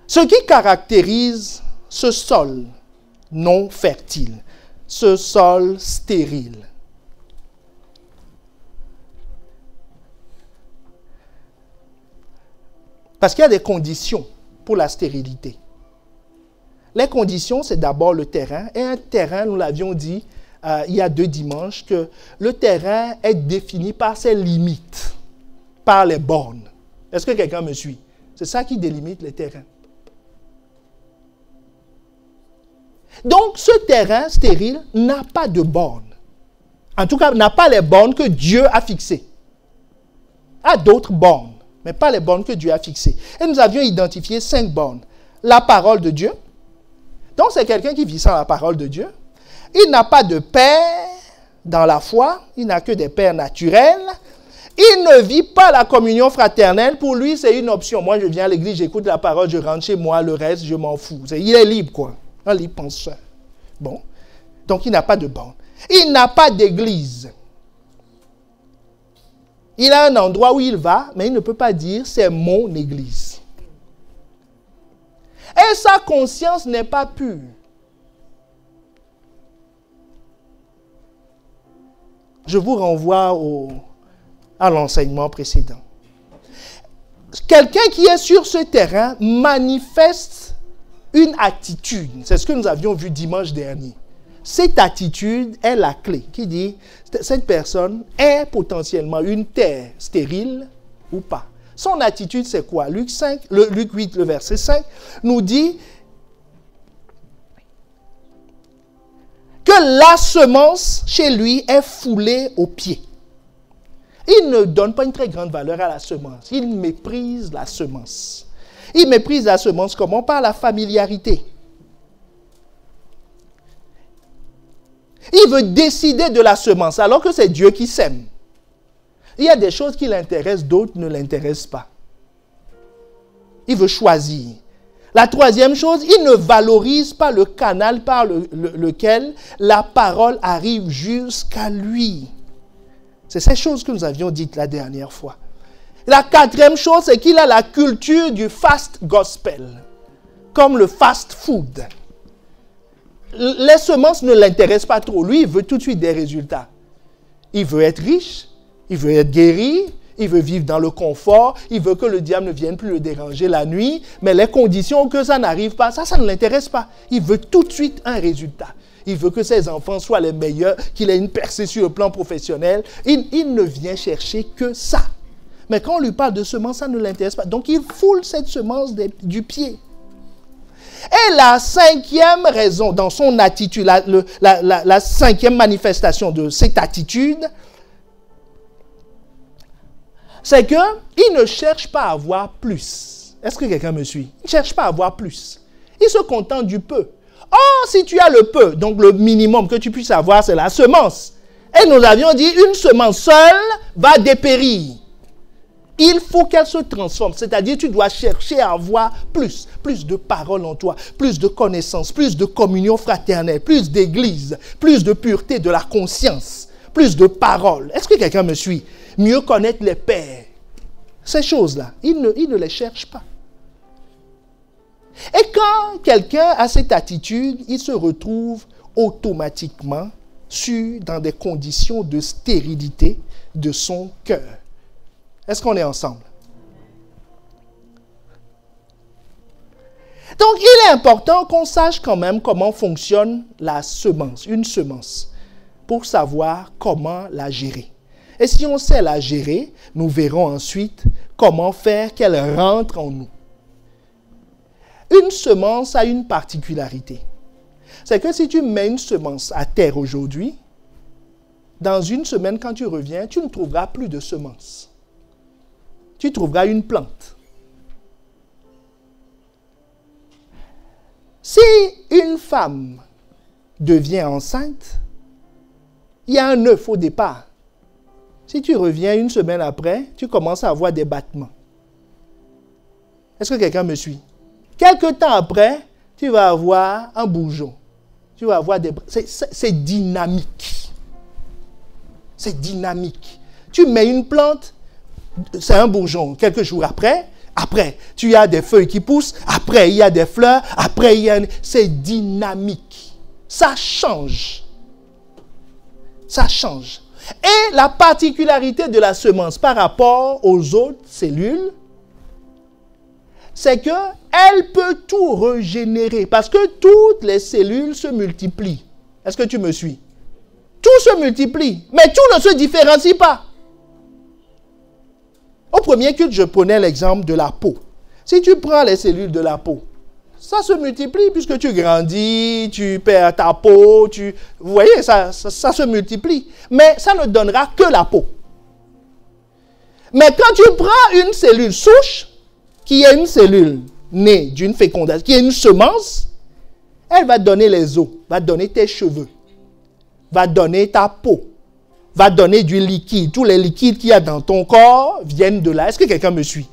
S2: Ce qui caractérise ce sol non fertile, ce sol stérile, parce qu'il y a des conditions pour la stérilité. Les conditions, c'est d'abord le terrain. Et un terrain, nous l'avions dit il y a 2 dimanches, que le terrain est défini par ses limites, par les bornes. Est-ce que quelqu'un me suit? C'est ça qui délimite les terrains. Donc, ce terrain stérile n'a pas de bornes. En tout cas, n'a pas les bornes que Dieu a fixées. A d'autres bornes, mais pas les bornes que Dieu a fixées. Et nous avions identifié 5 bornes. La parole de Dieu. Donc, c'est quelqu'un qui vit sans la parole de Dieu. Il n'a pas de père dans la foi. Il n'a que des pères naturels. Il ne vit pas la communion fraternelle. Pour lui, c'est une option. Moi, je viens à l'église, j'écoute la parole, je rentre chez moi. Le reste, je m'en fous. Il est libre, quoi. Un libre penseur. Bon. Donc, il n'a pas de borne. Il n'a pas d'église. Il a un endroit où il va, mais il ne peut pas dire, c'est mon église. Et sa conscience n'est pas pure. Je vous renvoie à l'enseignement précédent. Quelqu'un qui est sur ce terrain manifeste une attitude. C'est ce que nous avions vu dimanche dernier. Cette attitude est la clé qui dit cette personne est potentiellement une terre stérile ou pas. Son attitude, c'est quoi? Luc 8, le verset 5, nous dit que la semence chez lui est foulée aux pieds. Il ne donne pas une très grande valeur à la semence. Il méprise la semence. Il méprise la semence comment? Par la familiarité. Il veut décider de la semence alors que c'est Dieu qui sème. Il y a des choses qui l'intéressent, d'autres ne l'intéressent pas. Il veut choisir. La troisième chose, il ne valorise pas le canal par lequel la parole arrive jusqu'à lui. C'est ces choses que nous avions dites la dernière fois. La quatrième chose, c'est qu'il a la culture du fast gospel, comme le fast food. Les semences ne l'intéressent pas trop. Lui, il veut tout de suite des résultats. Il veut être riche, il veut être guéri, il veut vivre dans le confort, il veut que le diable ne vienne plus le déranger la nuit, mais les conditions que ça n'arrive pas, ça ne l'intéresse pas. Il veut tout de suite un résultat. Il veut que ses enfants soient les meilleurs, qu'il ait une percée sur le plan professionnel. Il ne vient chercher que ça. Mais quand on lui parle de semence, ça ne l'intéresse pas. Donc il foule cette semence du pied. Et la cinquième raison, dans son attitude, la cinquième manifestation de cette attitude, c'est qu'il ne cherche pas à avoir plus. Est-ce que quelqu'un me suit? Il ne cherche pas à avoir plus. Il se contente du peu. Or, si tu as le peu, donc le minimum que tu puisses avoir, c'est la semence. Et nous avions dit, une semence seule va dépérir. Il faut qu'elle se transforme, c'est-à-dire tu dois chercher à avoir plus de paroles en toi, plus de connaissances, plus de communion fraternelle, plus d'église, plus de pureté de la conscience, plus de paroles. Est-ce que quelqu'un me suit? Mieux connaître les pères. Ces choses-là, il ne les cherche pas. Et quand quelqu'un a cette attitude, il se retrouve automatiquement dans des conditions de stérilité de son cœur. Est-ce qu'on est ensemble? Donc, il est important qu'on sache quand même comment fonctionne la semence, une semence, pour savoir comment la gérer. Et si on sait la gérer, nous verrons ensuite comment faire qu'elle rentre en nous. Une semence a une particularité. C'est que si tu mets une semence à terre aujourd'hui, dans une semaine, quand tu reviens, tu ne trouveras plus de semence. Tu trouveras une plante. Si une femme devient enceinte, il y a un œuf au départ. Si tu reviens une semaine après, tu commences à avoir des battements. Est-ce que quelqu'un me suit? Quelque temps après, tu vas avoir un bourgeon. Tu vas avoir des... C'est dynamique. C'est dynamique. Tu mets une plante, c'est un bourgeon. Quelques jours après, tu as des feuilles qui poussent. Après, il y a des fleurs. Après, il y a... C'est dynamique. Ça change. Ça change. Et la particularité de la semence par rapport aux autres cellules, c'est qu'elle peut tout régénérer. Parce que toutes les cellules se multiplient. Est-ce que tu me suis? Tout se multiplie. Mais tout ne se différencie pas. Au premier culte, je prenais l'exemple de la peau. Si tu prends les cellules de la peau, ça se multiplie puisque tu grandis, tu perds ta peau, vous voyez, ça se multiplie. Mais ça ne donnera que la peau. Mais quand tu prends une cellule souche, qui est une cellule née d'une fécondation, qui est une semence, elle va donner les os, va donner tes cheveux, va donner ta peau, va donner du liquide. Tous les liquides qu'il y a dans ton corps viennent de là. Est-ce que quelqu'un me suit?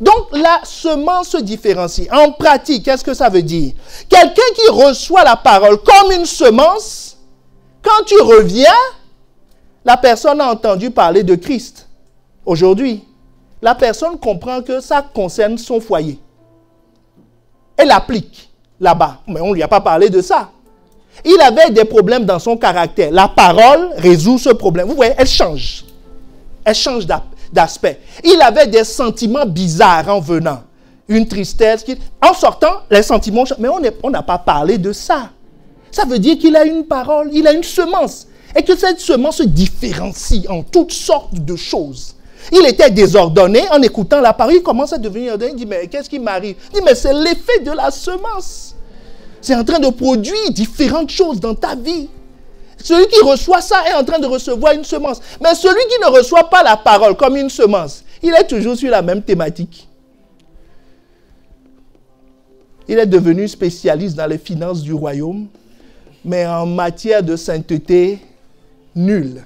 S2: Donc, la semence se différencie. En pratique, qu'est-ce que ça veut dire? Quelqu'un qui reçoit la parole comme une semence, quand tu reviens, la personne a entendu parler de Christ. Aujourd'hui, la personne comprend que ça concerne son foyer. Elle applique là-bas. Mais on ne lui a pas parlé de ça. Il avait des problèmes dans son caractère. La parole résout ce problème. Vous voyez, elle change. Elle change d'aspect. Il avait des sentiments bizarres en venant. Une tristesse. En sortant, les sentiments changent. Mais on n'a pas parlé de ça. Ça veut dire qu'il a une parole, il a une semence. Et que cette semence se différencie en toutes sortes de choses. Il était désordonné en écoutant la parole. Il commence à devenir ordonné. Il dit, mais qu'est-ce qui m'arrive? Il dit, mais c'est l'effet de la semence. C'est en train de produire différentes choses dans ta vie. Celui qui reçoit ça est en train de recevoir une semence. Mais celui qui ne reçoit pas la parole comme une semence, il est toujours sur la même thématique. Il est devenu spécialiste dans les finances du royaume, mais en matière de sainteté, nul.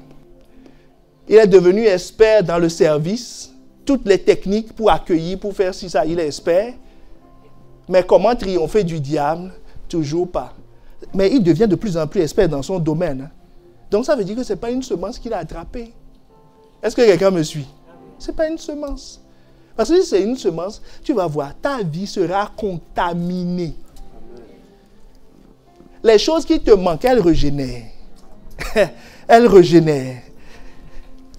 S2: Il est devenu expert dans le service, toutes les techniques pour accueillir, pour faire ci, ça, il est expert. Mais comment triompher du diable? Toujours pas. Mais il devient de plus en plus expert dans son domaine. Donc ça veut dire que ce n'est pas une semence qu'il a attrapée. Est-ce que quelqu'un me suit? Ce n'est pas une semence. Parce que si c'est une semence, tu vas voir, ta vie sera contaminée. Les choses qui te manquent, elles régénèrent. Elles régénèrent.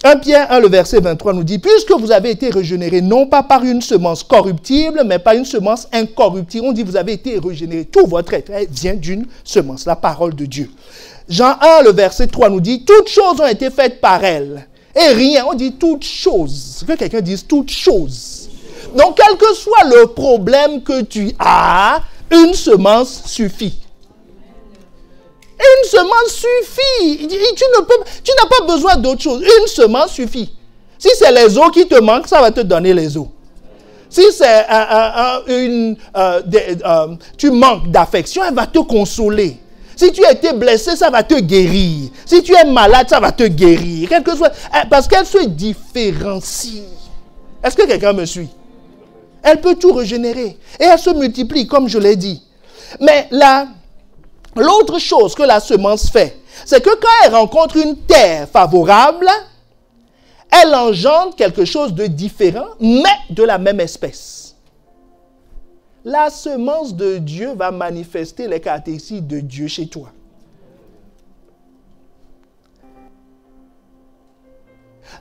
S2: 1 Pierre 1, le verset 23 nous dit, puisque vous avez été régénérés, non pas par une semence corruptible, mais par une semence incorruptible. On dit, vous avez été régénérés. Tout votre être vient d'une semence, la parole de Dieu. Jean 1, le verset 3 nous dit, toutes choses ont été faites par elle. Et rien, on dit toute chose. Que quelqu'un dise toute chose. Donc, quel que soit le problème que tu as, une semence suffit. Une semence suffit. Tu n'as pas besoin d'autre chose. Une semence suffit. Si c'est les os qui te manquent, ça va te donner les os. Si c'est tu manques d'affection, elle va te consoler. Si tu as été blessé, ça va te guérir. Si tu es malade, ça va te guérir. Quelque chose, parce qu'elle se différencie. Est-ce que quelqu'un me suit? Elle peut tout régénérer. Et elle se multiplie, comme je l'ai dit. Mais l'autre chose que la semence fait, c'est que quand elle rencontre une terre favorable, elle engendre quelque chose de différent, mais de la même espèce. La semence de Dieu va manifester les caractéristiques de Dieu chez toi.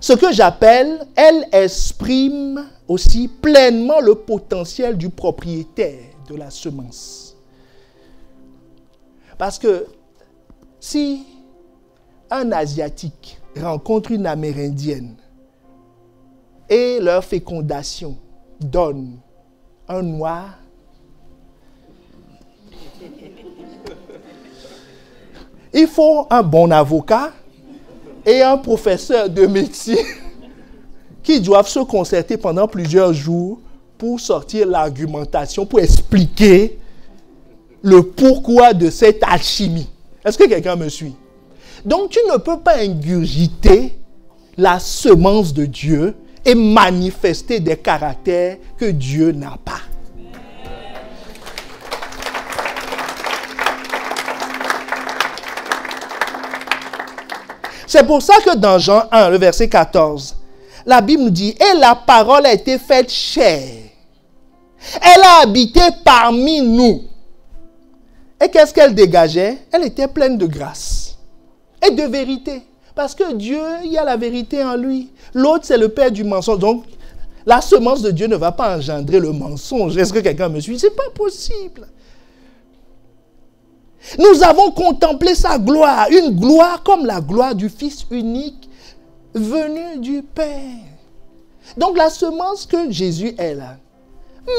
S2: Ce que j'appelle, elle exprime aussi pleinement le potentiel du propriétaire de la semence. Parce que si un Asiatique rencontre une Amérindienne et leur fécondation donne un noir, il faut un bon avocat et un professeur de médecine qui doivent se concerter pendant plusieurs jours pour sortir l'argumentation, pour expliquer le pourquoi de cette alchimie. Est-ce que quelqu'un me suit? Donc tu ne peux pas ingurgiter la semence de Dieu et manifester des caractères que Dieu n'a pas. C'est pour ça que dans Jean 1, le verset 14, la Bible nous dit, « Et la parole a été faite chair. Elle a habité parmi nous. » Et qu'est-ce qu'elle dégageait? Elle était pleine de grâce et de vérité. Parce que Dieu, il y a la vérité en lui. L'autre, c'est le père du mensonge. Donc, la semence de Dieu ne va pas engendrer le mensonge. Est-ce que quelqu'un me suit? Ce n'est pas possible. Nous avons contemplé sa gloire, une gloire comme la gloire du Fils unique venu du Père. Donc la semence que Jésus est là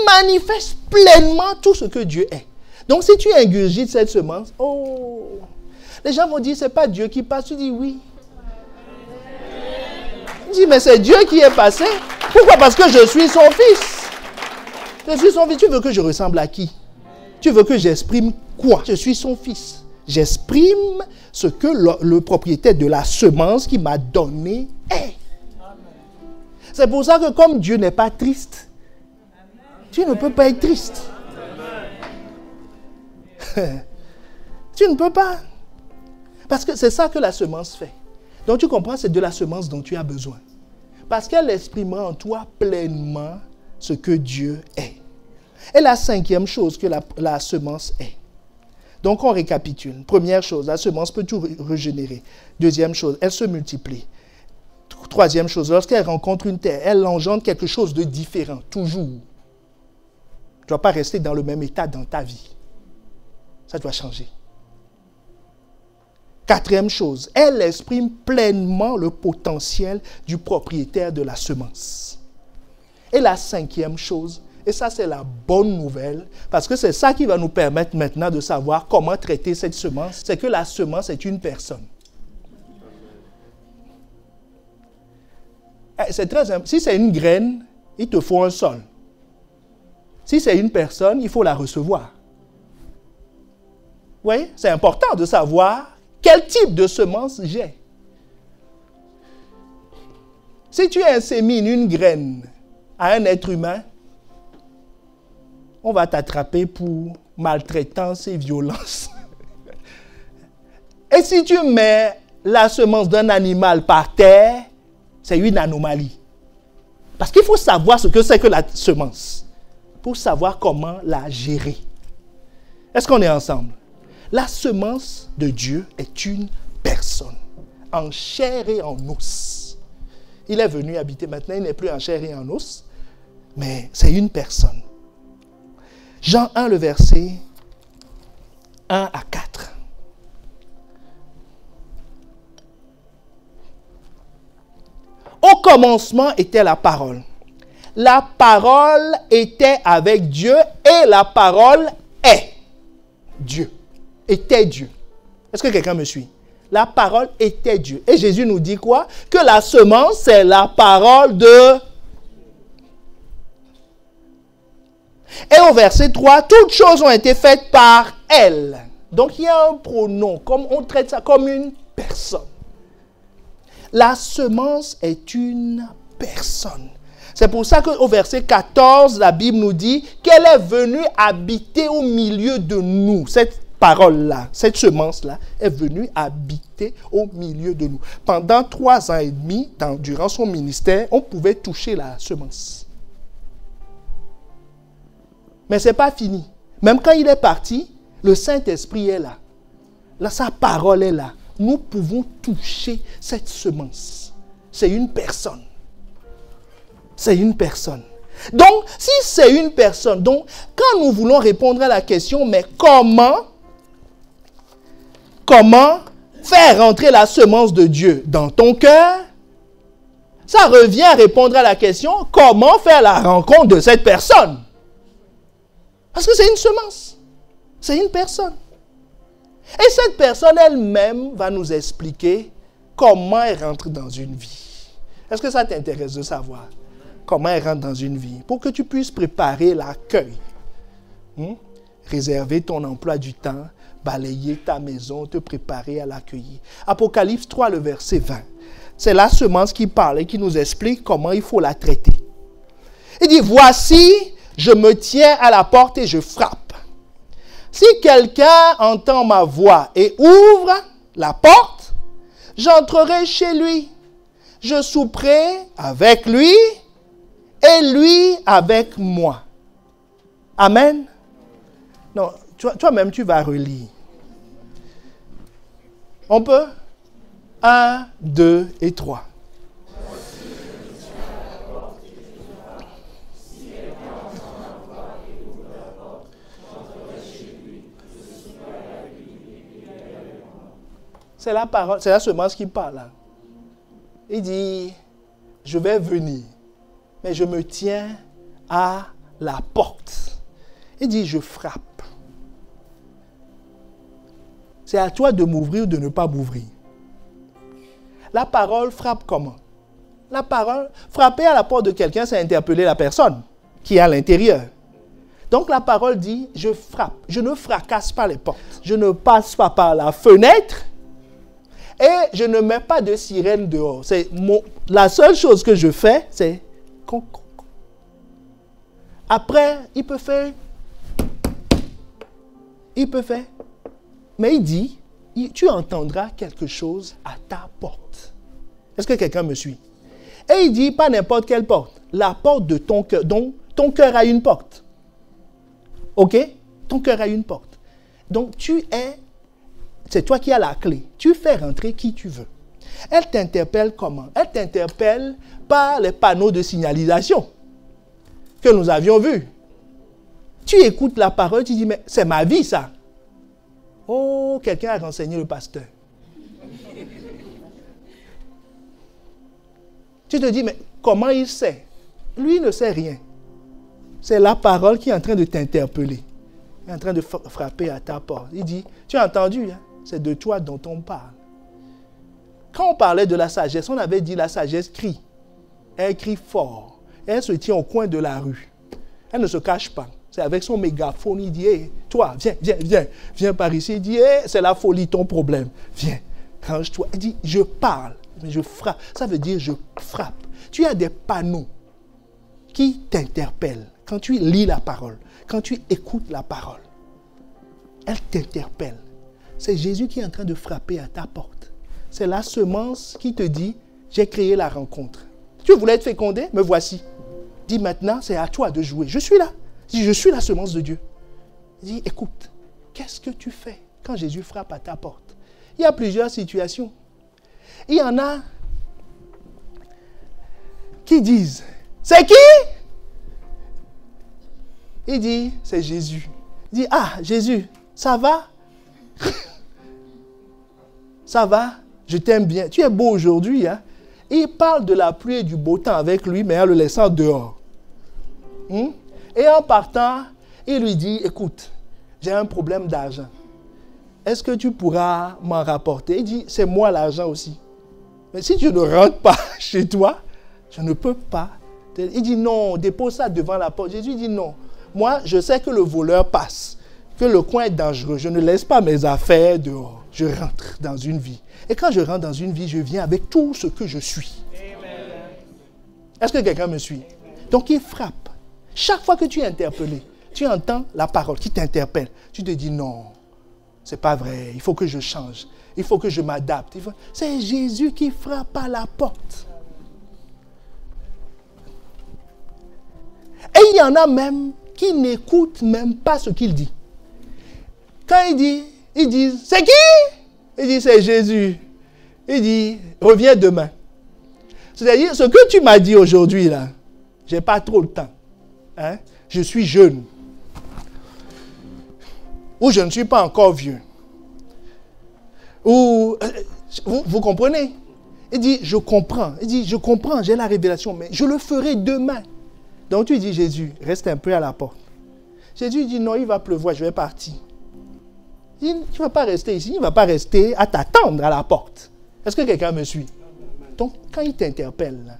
S2: manifeste pleinement tout ce que Dieu est. Donc si tu ingurgites cette semence, les gens vont dire c'est pas Dieu qui passe. Tu dis oui. Tu dis mais c'est Dieu qui est passé. Pourquoi? Parce que je suis son fils. Je suis son fils. Tu veux que je ressemble à qui? Tu veux que j'exprime quoi? Je suis son fils. J'exprime ce que le propriétaire de la semence qui m'a donné est. C'est pour ça que comme Dieu n'est pas triste, tu ne peux pas être triste. Tu ne peux pas. Parce que c'est ça que la semence fait. Donc tu comprends, c'est de la semence dont tu as besoin. Parce qu'elle exprimera en toi pleinement ce que Dieu est. Et la cinquième chose que la semence est. Donc on récapitule. Première chose, la semence peut tout régénérer. Deuxième chose, elle se multiplie. Troisième chose, lorsqu'elle rencontre une terre, elle engendre quelque chose de différent, toujours. Tu ne dois pas rester dans le même état dans ta vie. Ça doit changer. Quatrième chose, elle exprime pleinement le potentiel du propriétaire de la semence. Et la cinquième chose, et ça c'est la bonne nouvelle, parce que c'est ça qui va nous permettre maintenant de savoir comment traiter cette semence, c'est que la semence est une personne. C'est très simple. Si c'est une graine, il te faut un sol. Si c'est une personne, il faut la recevoir. Vous voyez, c'est important de savoir quel type de semence j'ai. Si tu insémines une graine à un être humain, on va t'attraper pour maltraitance et violence. Et si tu mets la semence d'un animal par terre, c'est une anomalie. Parce qu'il faut savoir ce que c'est que la semence, pour savoir comment la gérer. Est-ce qu'on est ensemble? La semence de Dieu est une personne, en chair et en os. Il est venu habiter maintenant, il n'est plus en chair et en os, mais c'est une personne. Jean 1, le verset 1 à 4. Au commencement était la parole. La parole était avec Dieu et la parole est Dieu. Était Dieu. Est-ce que quelqu'un me suit? La parole était Dieu. Et Jésus nous dit quoi? Que la semence, c'est la parole de... Et au verset 3, toutes choses ont été faites par elle. Donc il y a un pronom, comme on traite ça comme une personne. La semence est une personne. C'est pour ça qu'au verset 14, la Bible nous dit qu'elle est venue habiter au milieu de nous. Cette parole-là, cette semence-là est venue habiter au milieu de nous. Pendant 3 ans et demi, durant son ministère, on pouvait toucher la semence. Mais ce n'est pas fini. Même quand il est parti, le Saint-Esprit est là. Là, sa parole est là. Nous pouvons toucher cette semence. C'est une personne. C'est une personne. Donc, si c'est une personne, donc, quand nous voulons répondre à la question, mais comment faire rentrer la semence de Dieu dans ton cœur? Ça revient à répondre à la question, comment faire la rencontre de cette personne? Parce que c'est une semence. C'est une personne. Et cette personne elle-même va nous expliquer comment elle rentre dans une vie. Est-ce que ça t'intéresse de savoir comment elle rentre dans une vie? Pour que tu puisses préparer l'accueil. Réserver ton emploi du temps, balayer ta maison, te préparer à l'accueillir. Apocalypse 3, le verset 20. C'est la semence qui parle et qui nous explique comment il faut la traiter. Il dit, voici, je me tiens à la porte et je frappe. Si quelqu'un entend ma voix et ouvre la porte, j'entrerai chez lui. Je souperai avec lui et lui avec moi. Amen. Non, toi-même, tu vas relire. On peut? 1, 2 et 3. C'est la parole, c'est la semence qui parle. Là. Il dit, je vais venir, mais je me tiens à la porte. Il dit, je frappe. C'est à toi de m'ouvrir ou de ne pas m'ouvrir. La parole frappe comment? La parole, frapper à la porte de quelqu'un, c'est interpeller la personne qui est à l'intérieur. Donc la parole dit, je frappe. Je ne fracasse pas les portes. Je ne passe pas par la fenêtre. Et je ne mets pas de sirène dehors. La seule chose que je fais, c'est... Après, il peut faire... Mais il dit, tu entendras quelque chose à ta porte. Est-ce que quelqu'un me suit? Et il dit, pas n'importe quelle porte. La porte de ton cœur. Donc, ton cœur a une porte. OK? Ton cœur a une porte. Donc, c'est toi qui as la clé. Tu fais rentrer qui tu veux. Elle t'interpelle comment? Elle t'interpelle par les panneaux de signalisation que nous avions vus. Tu écoutes la parole, tu dis, mais c'est ma vie ça. Oh, quelqu'un a renseigné le pasteur. Tu te dis, mais comment il sait? Lui, il ne sait rien. C'est la parole qui est en train de t'interpeller. Il est en train de frapper à ta porte. Il dit, tu as entendu, hein? C'est de toi dont on parle. Quand on parlait de la sagesse, on avait dit la sagesse crie. Elle crie fort. Elle se tient au coin de la rue. Elle ne se cache pas. C'est avec son mégaphone, il dit, hey, toi, viens par ici. Il dit, hey, c'est la folie, ton problème. Viens, range-toi. Il dit, je parle, mais je frappe. Ça veut dire, je frappe. Tu as des panneaux qui t'interpellent quand tu lis la parole, quand tu écoutes la parole. Elle t'interpelle. C'est Jésus qui est en train de frapper à ta porte. C'est la semence qui te dit, j'ai créé la rencontre. Tu voulais être fécondé, me voici. Dis maintenant, c'est à toi de jouer. Je suis là. Dis, je suis la semence de Dieu. Dis, écoute, qu'est-ce que tu fais quand Jésus frappe à ta porte? Il y a plusieurs situations. Il y en a qui disent, c'est qui? Il dit, c'est Jésus. Il dit, ah, Jésus, ça va? Ça va? Je t'aime bien. Tu es beau aujourd'hui, hein? Il parle de la pluie et du beau temps avec lui, mais en le laissant dehors. Et en partant, il lui dit, écoute, j'ai un problème d'argent. Est-ce que tu pourras m'en rapporter? Il dit, c'est moi l'argent aussi. Mais si je ne rentre pas chez toi, je ne peux pas. Il dit, non, dépose ça devant la porte. Jésus dit, non. Moi, je sais que le voleur passe, que le coin est dangereux. Je ne laisse pas mes affaires dehors. Je rentre dans une vie. Et quand je rentre dans une vie, je viens avec tout ce que je suis. Amen. Est-ce que quelqu'un me suit? Donc, il frappe. Chaque fois que tu es interpellé, tu entends la parole qui t'interpelle. Tu te dis, non, c'est pas vrai. Il faut que je change. Il faut que je m'adapte. C'est Jésus qui frappe à la porte. Et il y en a même qui n'écoutent même pas ce qu'il dit. Quand il dit, ils disent, c'est qui? Il dit, c'est Jésus. Il dit, reviens demain. C'est-à-dire, ce que tu m'as dit aujourd'hui, là, je n'ai pas trop le temps. Je suis jeune. Ou je ne suis pas encore vieux. Ou, vous comprenez? Il dit, je comprends. Il dit, je comprends, j'ai la révélation, mais je le ferai demain. Donc tu dis, Jésus, reste un peu à la porte. Jésus dit, non, il va pleuvoir, je vais partir. Il dit, tu ne vas pas rester ici, il ne va pas rester à t'attendre à la porte. Est-ce que quelqu'un me suit? Donc, quand il t'interpelle,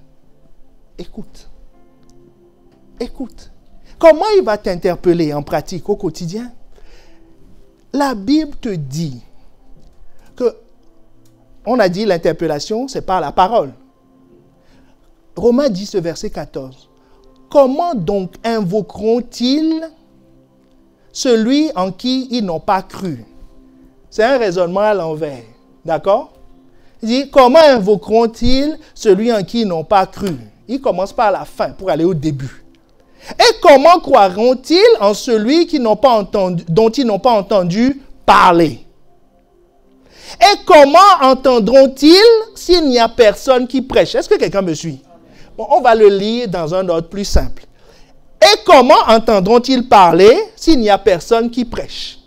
S2: écoute. Écoute. Comment il va t'interpeller en pratique au quotidien? La Bible te dit que, on a dit l'interpellation, c'est par la parole. Romains 10, verset 14. Comment donc invoqueront-ils celui en qui ils n'ont pas cru? C'est un raisonnement à l'envers. D'accord? Il dit, comment invoqueront-ils celui en qui ils n'ont pas cru? Il commence par la fin pour aller au début. Et comment croiront-ils en celui dont ils n'ont pas entendu parler? Et comment entendront-ils s'il n'y a personne qui prêche? Est-ce que quelqu'un me suit? Bon, on va le lire dans un ordre plus simple. Et comment entendront-ils parler s'il n'y a personne qui prêche?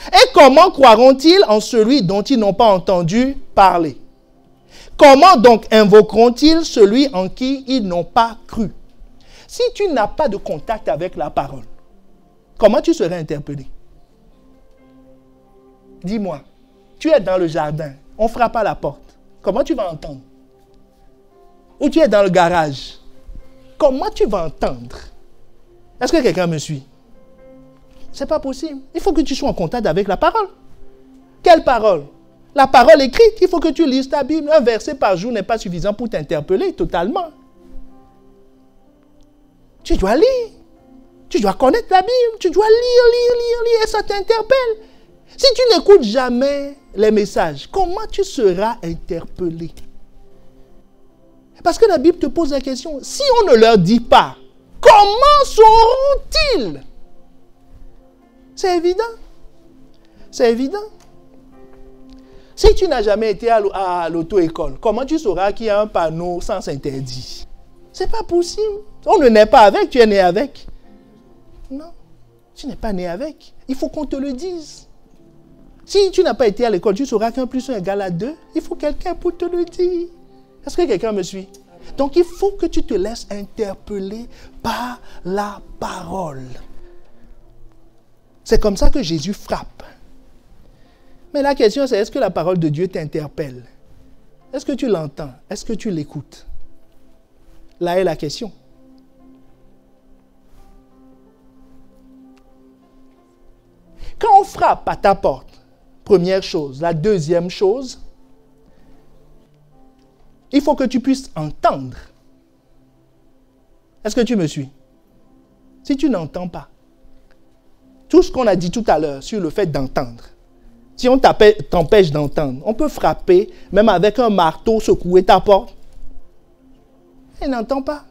S2: Et comment croiront-ils en celui dont ils n'ont pas entendu parler? Comment donc invoqueront-ils celui en qui ils n'ont pas cru? Si tu n'as pas de contact avec la parole, comment tu serais interpellé? Dis-moi, tu es dans le jardin, on frappe à la porte. Comment tu vas entendre? Ou tu es dans le garage, comment tu vas entendre? Est-ce que quelqu'un me suit? C'est pas possible. Il faut que tu sois en contact avec la parole. Quelle parole? La parole écrite. Il faut que tu lises ta Bible. Un verset par jour n'est pas suffisant pour t'interpeller totalement. Tu dois lire. Tu dois connaître la Bible. Tu dois lire, et ça t'interpelle. Si tu n'écoutes jamais les messages, comment tu seras interpellé? Parce que la Bible te pose la question, si on ne leur dit pas, comment sauront-ils? C'est évident. C'est évident. Si tu n'as jamais été à l'auto-école, comment tu sauras qu'il y a un panneau sens interdit? C'est pas possible. On ne naît pas avec, tu es né avec. Non, tu n'es pas né avec. Il faut qu'on te le dise. Si tu n'as pas été à l'école, tu sauras qu'un plus 1 égale à 2. Il faut quelqu'un pour te le dire. Est-ce que quelqu'un me suit? Donc il faut que tu te laisses interpeller par la parole. C'est comme ça que Jésus frappe. Mais la question c'est, est-ce que la parole de Dieu t'interpelle? Est-ce que tu l'entends? Est-ce que tu l'écoutes? Là est la question. Quand on frappe à ta porte, première chose. La deuxième chose, il faut que tu puisses entendre. Est-ce que tu me suis? Si tu n'entends pas, tout ce qu'on a dit tout à l'heure sur le fait d'entendre, si on t'empêche d'entendre, on peut frapper, même avec un marteau, secouer ta porte. Il n'entend pas.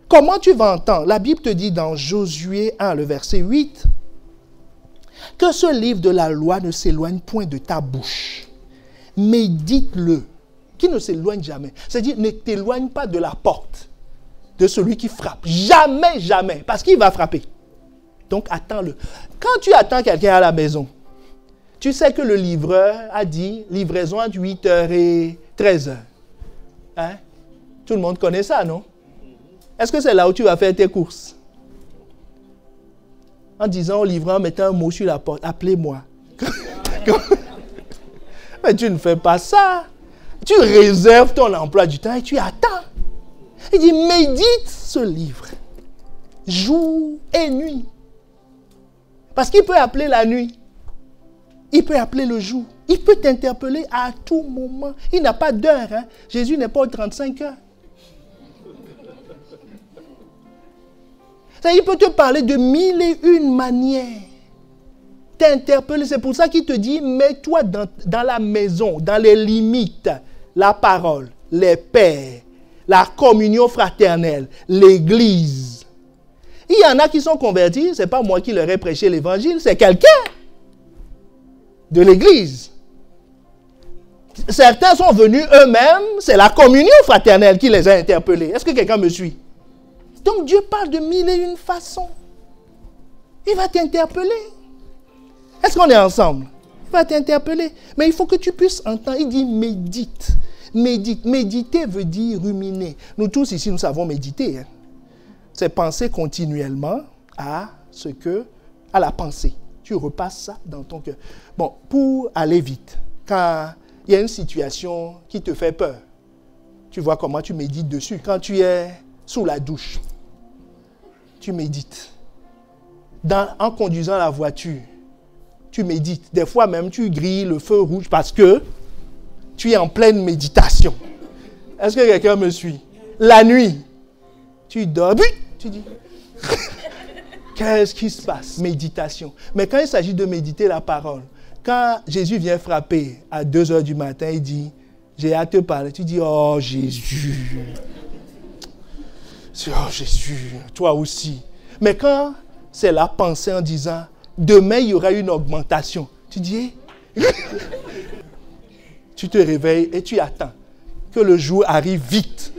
S2: Comment tu vas entendre? La Bible te dit dans Josué 1, le verset 8, que ce livre de la loi ne s'éloigne point de ta bouche. Médite-le, qui ne s'éloigne jamais. C'est-à-dire, ne t'éloigne pas de la porte de celui qui frappe. Jamais, jamais, parce qu'il va frapper. Donc, attends-le. Quand tu attends quelqu'un à la maison, Tu sais que le livreur a dit livraison entre 8h et 13h. Hein? Tout le monde connaît ça, non? Est-ce que c'est là où tu vas faire tes courses? En disant au livreur, en mettant un mot sur la porte, appelez-moi. Mais tu ne fais pas ça. Tu réserves ton emploi du temps et tu attends. Il dit, médite ce livre, jour et nuit. Parce qu'il peut appeler la nuit. Il peut appeler le jour. Il peut t'interpeller à tout moment. Il n'a pas d'heure. Hein? Jésus n'est pas aux 35 heures. Ça, il peut te parler de 1001 manières. T'interpeller. C'est pour ça qu'il te dit, mets-toi dans la maison, dans les limites, la parole, les pères, la communion fraternelle, l'église. Il y en a qui sont convertis, ce n'est pas moi qui leur ai prêché l'évangile, c'est quelqu'un de l'église. Certains sont venus eux-mêmes, c'est la communion fraternelle qui les a interpellés. Est-ce que quelqu'un me suit? Donc Dieu parle de 1001 façons. Il va t'interpeller. Est-ce qu'on est ensemble? Il va t'interpeller. Mais il faut que tu puisses entendre. Il dit médite. Médite. Méditer veut dire ruminer. Nous tous ici, nous savons méditer. Hein? C'est penser continuellement à la pensée. Tu repasses ça dans ton cœur. Bon, pour aller vite, quand il y a une situation qui te fait peur, tu vois comment tu médites dessus. Quand tu es sous la douche, tu médites. En conduisant la voiture, tu médites. Des fois même, tu grilles le feu rouge parce que tu es en pleine méditation. Est-ce que quelqu'un me suit? La nuit, tu dors, tu dis, qu'est-ce qui se passe? Méditation. Mais quand il s'agit de méditer la parole, quand Jésus vient frapper à 2h du matin, il dit, j'ai hâte de te parler. Tu dis, oh Jésus. Oh Jésus, toi aussi. Mais quand c'est la pensée en disant, demain il y aura une augmentation, tu dis, tu te réveilles et tu attends que le jour arrive vite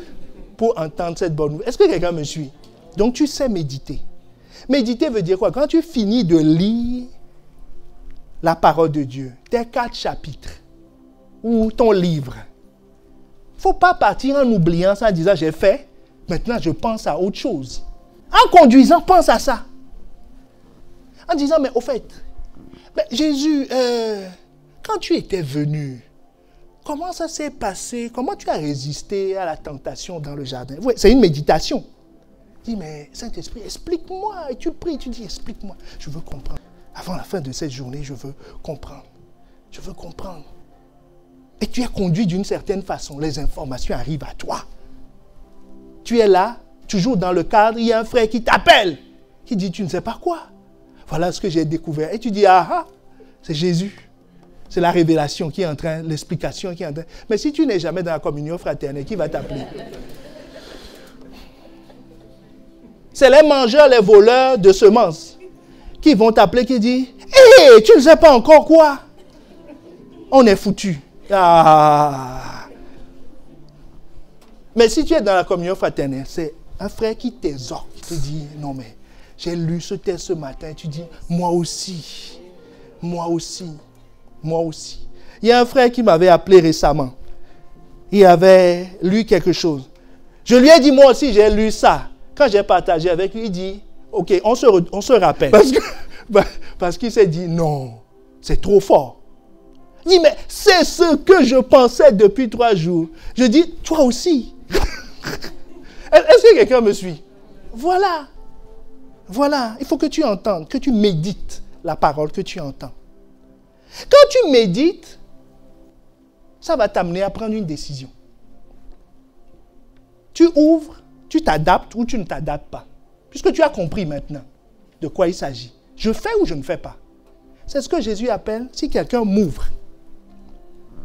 S2: pour entendre cette bonne nouvelle. Est-ce que quelqu'un me suit? Donc tu sais méditer. Méditer veut dire quoi? Quand tu finis de lire la parole de Dieu, tes 4 chapitres, ou ton livre, il ne faut pas partir en oubliant ça, en disant j'ai fait, maintenant je pense à autre chose. En conduisant, pense à ça. En disant, mais au fait, Jésus, quand tu étais venu, comment ça s'est passé? Comment tu as résisté à la tentation dans le jardin? Oui, c'est une méditation. Dis, mais Saint-Esprit, explique-moi. Et tu pries, tu dis, explique-moi. Je veux comprendre. Avant la fin de cette journée, je veux comprendre. Je veux comprendre. Et tu es conduit d'une certaine façon. Les informations arrivent à toi. Tu es là, toujours dans le cadre, il y a un frère qui t'appelle, qui dit, tu ne sais pas quoi. Voilà ce que j'ai découvert. Et tu dis, ah, c'est Jésus. C'est la révélation qui est en train, l'explication qui est en train. Mais si tu n'es jamais dans la communion fraternelle, qui va t'appeler? C'est les mangeurs, les voleurs de semences qui vont t'appeler, qui disent, hé, tu ne sais pas encore quoi? On est foutu. Ah. Mais si tu es dans la communion fraternelle, c'est un frère qui t'exhorte, qui te dit, non mais, j'ai lu ce texte ce matin, et tu dis, moi aussi, moi aussi, moi aussi. Il y a un frère qui m'avait appelé récemment. Il avait lu quelque chose. Je lui ai dit, moi aussi, j'ai lu ça. Quand j'ai partagé avec lui, il dit, ok, on se rappelle. Parce qu'il s'est dit, non, c'est trop fort. Il dit, mais c'est ce que je pensais depuis 3 jours. Je dis, toi aussi. Est-ce que quelqu'un me suit? Voilà. Voilà. Il faut que tu entendes, que tu médites la parole que tu entends. Quand tu médites, ça va t'amener à prendre une décision. Tu ouvres, tu t'adaptes ou tu ne t'adaptes pas. Puisque tu as compris maintenant de quoi il s'agit. Je fais ou je ne fais pas. C'est ce que Jésus appelle si quelqu'un m'ouvre.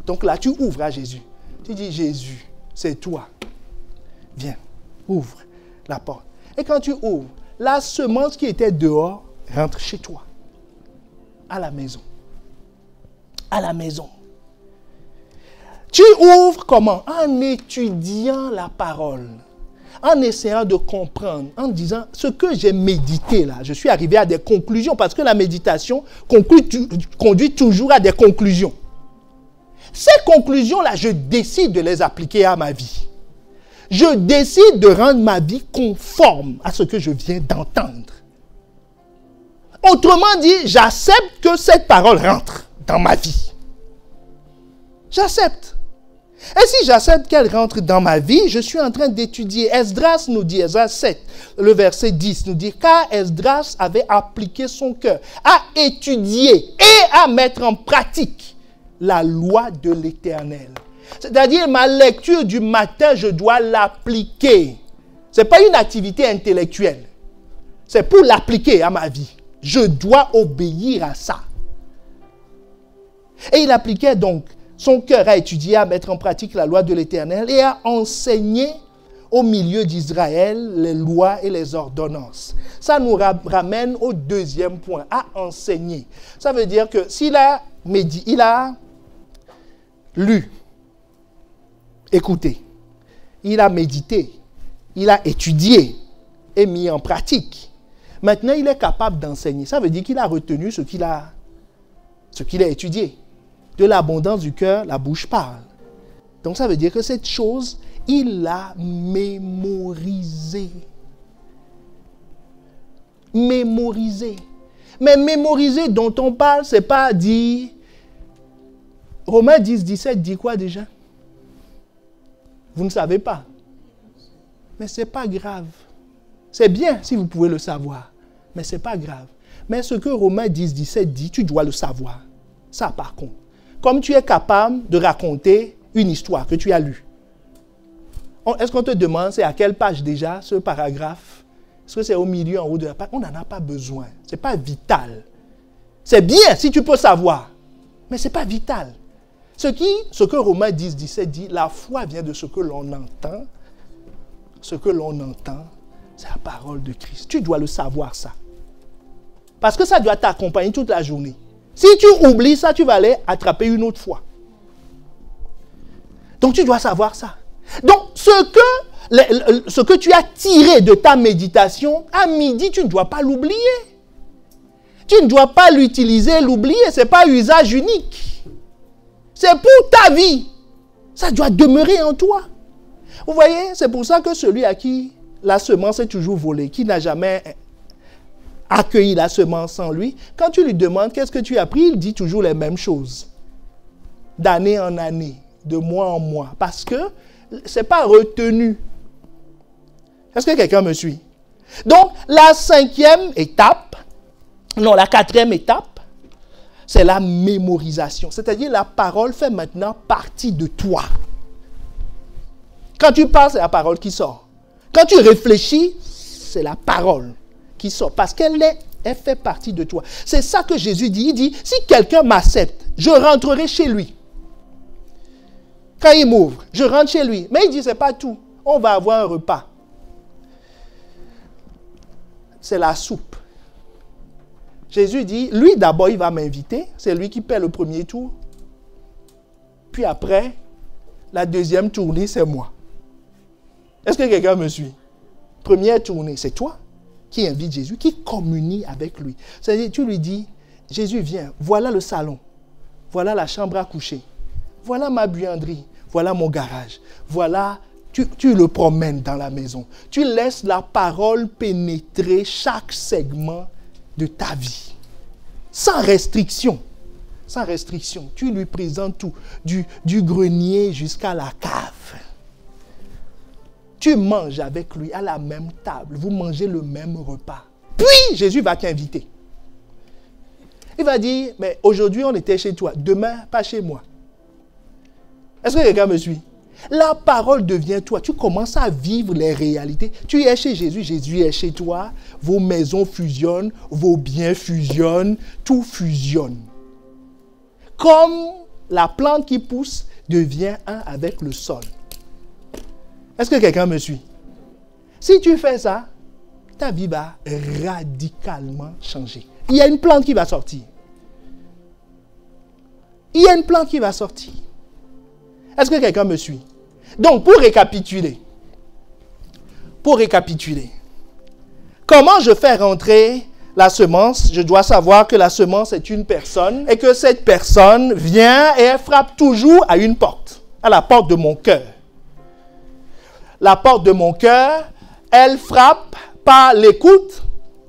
S2: Donc là, tu ouvres à Jésus. Tu dis, Jésus, c'est toi. Viens, ouvre la porte. Et quand tu ouvres, la semence qui était dehors rentre chez toi. À la maison. À la maison. Tu ouvres comment? En étudiant la parole. en essayant de comprendre, en disant, ce que j'ai médité là, je suis arrivé à des conclusions, parce que la méditation conduit toujours à des conclusions. Ces conclusions-là, je décide de les appliquer à ma vie. Je décide de rendre ma vie conforme à ce que je viens d'entendre. Autrement dit, j'accepte que cette parole rentre dans ma vie. J'accepte. Et si j'accepte qu'elle rentre dans ma vie, je suis en train d'étudier. Esdras nous dit, Esdras 7, le verset 10 nous dit, car Esdras avait appliqué son cœur à étudier et à mettre en pratique la loi de l'Éternel. C'est-à-dire, ma lecture du matin, je dois l'appliquer. Ce n'est pas une activité intellectuelle. C'est pour l'appliquer à ma vie. Je dois obéir à ça. Et il appliquait donc son cœur à étudier, à mettre en pratique la loi de l'Éternel et à enseigner au milieu d'Israël les lois et les ordonnances. Ça nous ramène au deuxième point, à enseigner. Ça veut dire que s'il a lu, écouté, il a médité, il a étudié et mis en pratique. Maintenant, il est capable d'enseigner. Ça veut dire qu'il a retenu ce qu'il a étudié. De l'abondance du cœur, la bouche parle. Donc ça veut dire que cette chose, il l'a mémorisée. Mémorisée. Mais mémoriser dont on parle, ce n'est pas dire... Romains 10, 17 dit quoi déjà? Vous ne savez pas. Mais ce n'est pas grave. C'est bien si vous pouvez le savoir. Mais ce n'est pas grave. Mais ce que Romains 10, 17 dit, tu dois le savoir. Ça par contre. Comme tu es capable de raconter une histoire que tu as lue. Est-ce qu'on te demande c'est à quelle page déjà ce paragraphe? Est-ce que c'est au milieu, en haut de la page? On n'en a pas besoin. Ce n'est pas vital. C'est bien si tu peux savoir. Mais ce n'est pas vital. Ce que Romains 10, 17 dit, la foi vient de ce que l'on entend. Ce que l'on entend, c'est la parole de Christ. Tu dois le savoir ça. Parce que ça doit t'accompagner toute la journée. Si tu oublies ça, tu vas aller attraper une autre fois. Donc tu dois savoir ça. Donc ce que tu as tiré de ta méditation, à midi, tu ne dois pas l'oublier. Tu ne dois pas l'utiliser, l'oublier. Ce n'est pas usage unique. C'est pour ta vie. Ça doit demeurer en toi. Vous voyez, c'est pour ça que celui à qui la semence est toujours volée, qui n'a jamais accueilli la semence en lui, quand tu lui demandes qu'est-ce que tu as appris, il dit toujours les mêmes choses. D'année en année, de mois en mois. Parce que ce n'est pas retenu. Est-ce que quelqu'un me suit? Donc, la quatrième étape, c'est la mémorisation. C'est-à-dire, la parole fait maintenant partie de toi. Quand tu parles, c'est la parole qui sort. Quand tu réfléchis, c'est la parole qui sort. Parce qu'elle fait partie de toi. C'est ça que Jésus dit. Il dit, si quelqu'un m'accepte, je rentrerai chez lui. Quand il m'ouvre, je rentre chez lui. Mais il dit, ce n'est pas tout. On va avoir un repas. C'est la soupe. Jésus dit, lui d'abord, il va m'inviter. C'est lui qui paie le premier tour. Puis après, la deuxième tournée, c'est moi. Est-ce que quelqu'un me suit? Première tournée, c'est toi qui invite Jésus, qui communie avec lui. C'est-à-dire, tu lui dis, Jésus, viens, voilà le salon, voilà la chambre à coucher, voilà ma buanderie, voilà mon garage, voilà, tu le promènes dans la maison. Tu laisses la parole pénétrer chaque segment de ta vie, sans restriction. Sans restriction. Tu lui présentes tout, du grenier jusqu'à la cave. Tu manges avec lui à la même table. Vous mangez le même repas. Puis, Jésus va t'inviter. Il va dire, mais aujourd'hui, on était chez toi. Demain, pas chez moi. Est-ce que quelqu'un me suit? La parole devient toi. Tu commences à vivre les réalités. Tu es chez Jésus, Jésus est chez toi. Vos maisons fusionnent, vos biens fusionnent, tout fusionne. Comme la plante qui pousse devient un avec le sol. Est-ce que quelqu'un me suit? Si tu fais ça, ta vie va radicalement changer. Il y a une plante qui va sortir. Il y a une plante qui va sortir. Est-ce que quelqu'un me suit? Donc, pour récapituler, pour récapituler, comment je fais rentrer la semence? Je dois savoir que la semence est une personne et que cette personne vient et elle frappe toujours à une porte, à la porte de mon cœur. La porte de mon cœur, elle frappe par l'écoute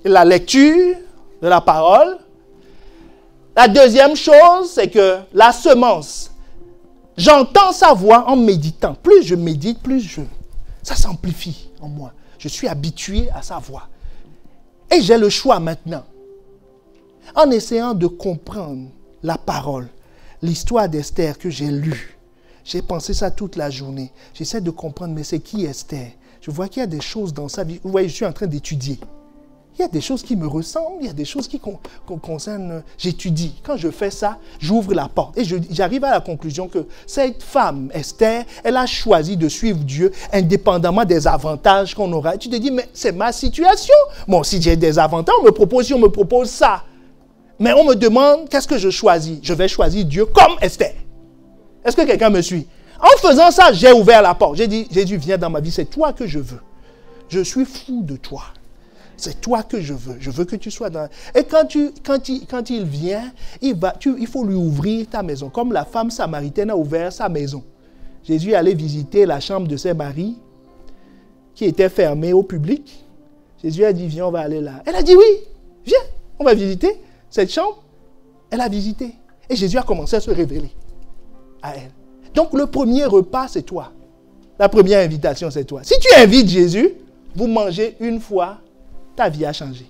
S2: et la lecture de la parole. La deuxième chose, c'est que la semence, j'entends sa voix en méditant. Plus je médite, ça s'amplifie en moi. Je suis habitué à sa voix. Et j'ai le choix maintenant. En essayant de comprendre la parole, l'histoire d'Esther que j'ai lue, j'ai pensé ça toute la journée. J'essaie de comprendre, mais c'est qui Esther? Je vois qu'il y a des choses dans sa vie. Vous voyez, je suis en train d'étudier. Il y a des choses qui me ressemblent, il y a des choses qui concernent, j'étudie. Quand je fais ça, j'ouvre la porte. Et j'arrive à la conclusion que cette femme, Esther, elle a choisi de suivre Dieu indépendamment des avantages qu'on aura. Et tu te dis, mais c'est ma situation. Bon, si j'ai des avantages, on me propose ça. Mais on me demande, qu'est-ce que je choisis? Je vais choisir Dieu comme Esther. Est-ce que quelqu'un me suit? En faisant ça, j'ai ouvert la porte. J'ai dit, Jésus, viens dans ma vie, c'est toi que je veux. Je suis fou de toi. C'est toi que je veux. Je veux que tu sois dans... Et quand il vient, il faut lui ouvrir ta maison. Comme la femme samaritaine a ouvert sa maison. Jésus allait visiter la chambre de ses maris, qui était fermée au public. Jésus a dit, viens, on va aller là. Elle a dit, oui, viens, on va visiter cette chambre. Elle a visité. Et Jésus a commencé à se révéler à elle. Donc le premier repas, c'est toi. La première invitation, c'est toi. Si tu invites Jésus, vous mangez une fois, ta vie a changé.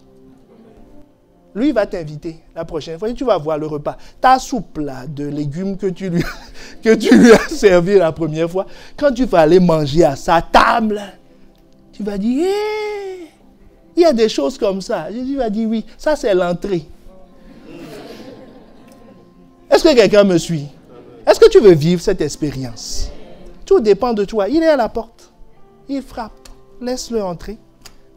S2: Lui, il va t'inviter la prochaine fois et tu vas voir le repas. Ta soupe là, de légumes que tu lui as servi la première fois, quand tu vas aller manger à sa table, tu vas dire, hey, il y a des choses comme ça. Jésus va dire, oui, ça c'est l'entrée. Est-ce que quelqu'un me suit? Est-ce que tu veux vivre cette expérience? Tout dépend de toi. Il est à la porte. Il frappe. Laisse-le entrer.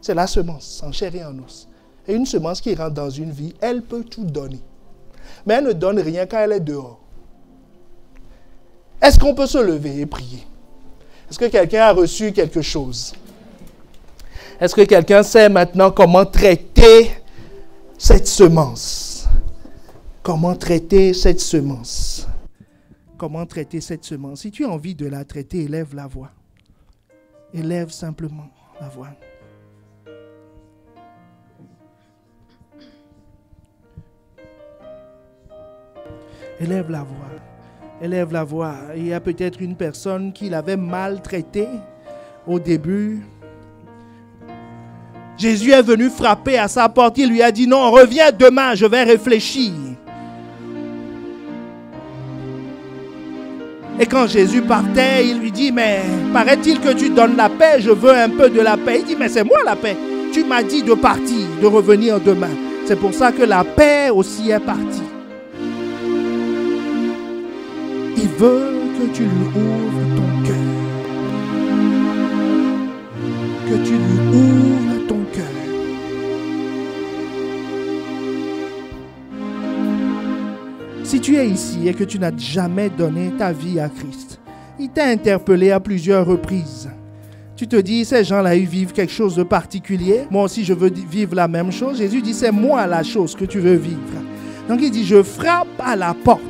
S2: C'est la semence, en chair et en os. Et une semence qui rentre dans une vie, elle peut tout donner. Mais elle ne donne rien quand elle est dehors. Est-ce qu'on peut se lever et prier? Est-ce que quelqu'un a reçu quelque chose? Est-ce que quelqu'un sait maintenant comment traiter cette semence? Comment traiter cette semence? Comment traiter cette semence? Si tu as envie de la traiter, élève la voix. Élève simplement la voix. Élève la voix. Élève la voix. Il y a peut-être une personne qui l'avait maltraité au début. Jésus est venu frapper à sa porte. Il lui a dit, non, reviens demain, je vais réfléchir. Et quand Jésus partait, il lui dit, mais paraît-il que tu donnes la paix, je veux un peu de la paix. Il dit, mais c'est moi la paix. Tu m'as dit de partir, de revenir demain. C'est pour ça que la paix aussi est partie. Il veut que tu lui ouvres ton cœur. Que tu lui ouvres ton cœur. Si tu es ici et que tu n'as jamais donné ta vie à Christ, il t'a interpellé à plusieurs reprises. Tu te dis, ces gens-là, ils vivent quelque chose de particulier. Moi aussi, je veux vivre la même chose. Jésus dit, c'est moi la chose que tu veux vivre. Donc il dit, je frappe à la porte.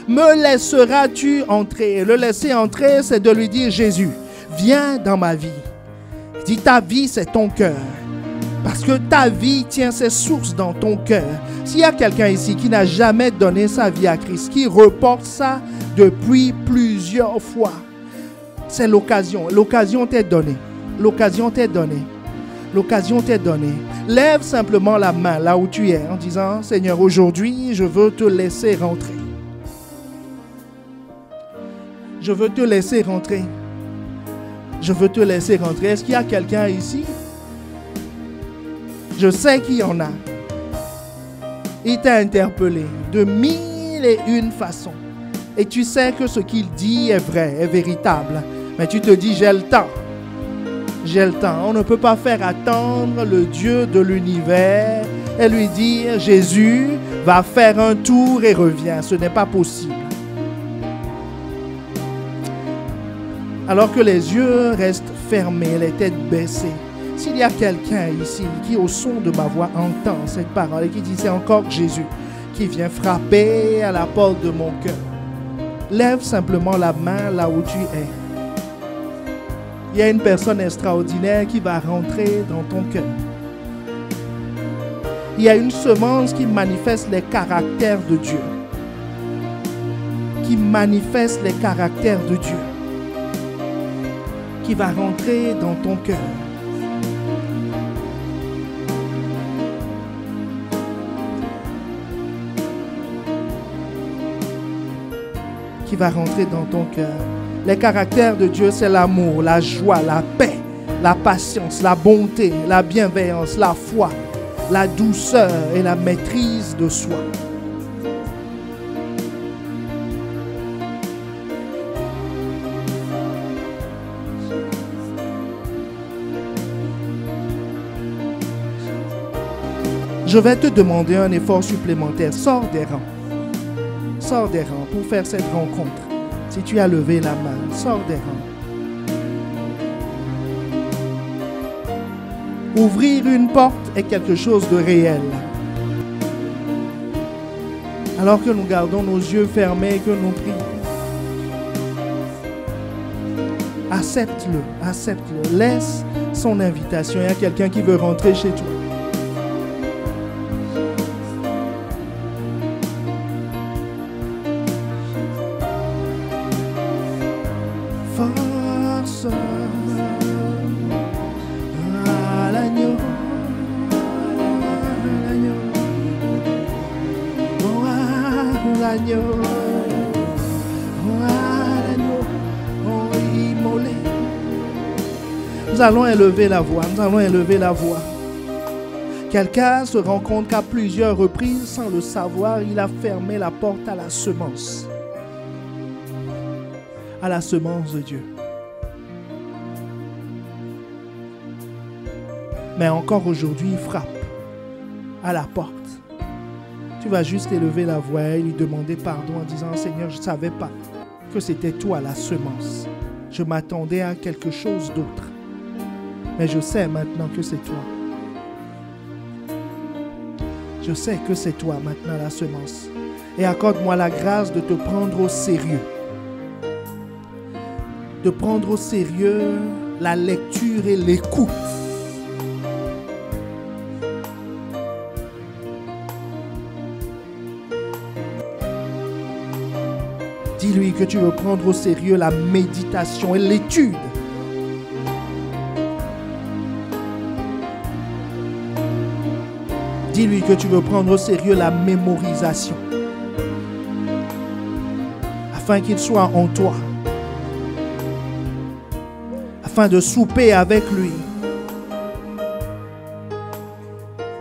S2: Me laisseras-tu entrer? Et le laisser entrer, c'est de lui dire, Jésus, viens dans ma vie. Il dit, ta vie, c'est ton cœur. Parce que ta vie tient ses sources dans ton cœur. S'il y a quelqu'un ici qui n'a jamais donné sa vie à Christ, qui reporte ça depuis plusieurs fois, c'est l'occasion. L'occasion t'est donnée. L'occasion t'est donnée. L'occasion t'est donnée. Lève simplement la main là où tu es en disant, Seigneur, aujourd'hui, je veux te laisser rentrer. Je veux te laisser rentrer. Je veux te laisser rentrer. Est-ce qu'il y a quelqu'un ici? Je sais qu'il y en a. Il t'a interpellé de 1001 façons. Et tu sais que ce qu'il dit est vrai, est véritable. Mais tu te dis, j'ai le temps. J'ai le temps. On ne peut pas faire attendre le Dieu de l'univers et lui dire, Jésus va faire un tour et revient. Ce n'est pas possible. Alors que les yeux restent fermés, les têtes baissées, S'il y a quelqu'un ici qui, au son de ma voix, entend cette parole et qui dit c'est encore Jésus qui vient frapper à la porte de mon cœur, lève simplement la main là où tu es. Il y a une personne extraordinaire qui va rentrer dans ton cœur. Il y a une semence qui manifeste les caractères de Dieu. Qui manifeste les caractères de Dieu. Qui va rentrer dans ton cœur. Qui va rentrer dans ton cœur. Les caractères de Dieu, c'est l'amour, la joie, la paix, la patience, la bonté, la bienveillance, la foi, la douceur et la maîtrise de soi. Je vais te demander un effort supplémentaire. Sors des rangs. Sors des rangs pour faire cette rencontre. Si tu as levé la main, sors des rangs. Ouvrir une porte est quelque chose de réel. Alors que nous gardons nos yeux fermés et que nous prions, accepte-le, accepte-le. Laisse son invitation. Il y a quelqu'un qui veut rentrer chez toi. Force à l'agneau, oh à l'agneau, oh immolé. Nous allons élever la voix, nous allons élever la voix. Quelqu'un se rend compte qu'à plusieurs reprises, sans le savoir, il a fermé la porte à la semence. À la semence de Dieu. Mais encore aujourd'hui, il frappe à la porte. Tu vas juste élever la voix et lui demander pardon en disant « Seigneur, je ne savais pas que c'était toi la semence. Je m'attendais à quelque chose d'autre. Mais je sais maintenant que c'est toi. Je sais que c'est toi maintenant la semence. Et accorde-moi la grâce de te prendre au sérieux. De prendre au sérieux la lecture et l'écoute. Dis-lui que tu veux prendre au sérieux la méditation et l'étude. Dis-lui que tu veux prendre au sérieux la mémorisation. Afin qu'il soit en toi. Afin de souper avec lui.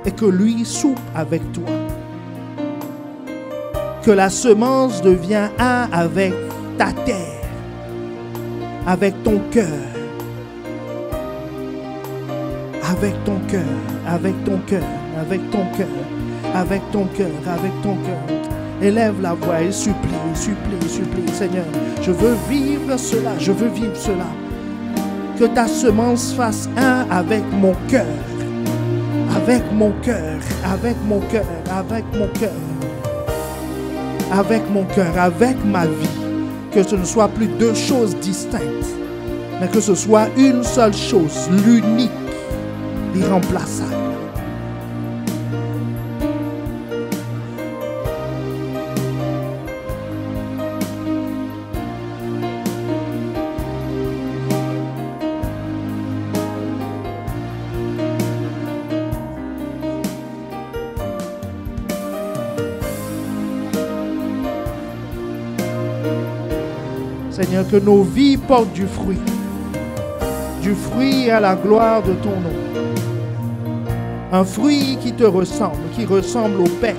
S2: Et que lui soupe avec toi. Que la semence devient un avec ta terre. Avec ton cœur. Avec ton cœur. Avec ton cœur. Avec ton cœur. Avec ton cœur. Avec ton cœur. Élève la voix et supplie, supplie, supplie. Seigneur, je veux vivre cela. Je veux vivre cela. Que ta semence fasse un avec mon cœur. Avec mon cœur. Avec mon cœur. Avec mon cœur. Avec mon cœur. Avec ma vie. Que ce ne soit plus deux choses distinctes. Mais que ce soit une seule chose. L'unique. L'irremplaçable. Seigneur, que nos vies portent du fruit à la gloire de ton nom. Un fruit qui te ressemble, qui ressemble au Père.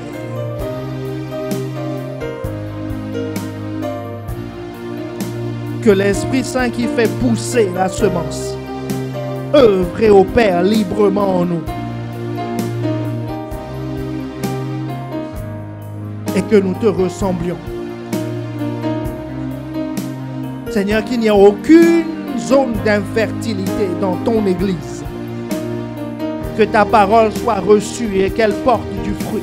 S2: Que l'Esprit Saint qui fait pousser la semence œuvre et opère librement en nous. Et que nous te ressemblions. Seigneur, qu'il n'y ait aucune zone d'infertilité dans ton Église. Que ta parole soit reçue et qu'elle porte du fruit.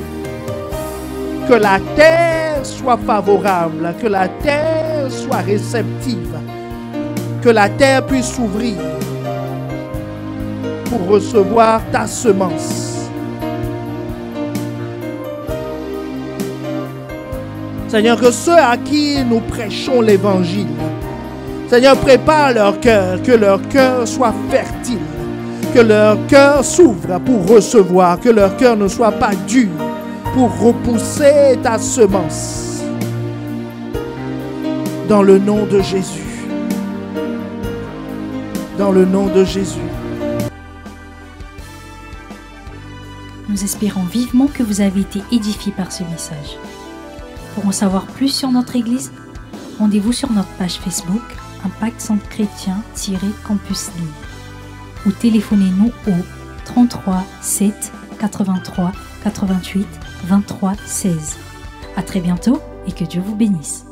S2: Que la terre soit favorable, que la terre soit réceptive, que la terre puisse s'ouvrir pour recevoir ta semence. Seigneur, que ceux à qui nous prêchons l'évangile, Seigneur, prépare leur cœur, que leur cœur soit fertile, que leur cœur s'ouvre pour recevoir, que leur cœur ne soit pas dur pour repousser ta semence. Dans le nom de Jésus. Dans le nom de Jésus.
S1: Nous espérons vivement que vous avez été édifiés par ce message. Pour en savoir plus sur notre Église, rendez-vous sur notre page Facebook Impact Centre Chrétien-Campus Lille ou téléphonez-nous au 33 7 83 88 23 16. À très bientôt et que Dieu vous bénisse.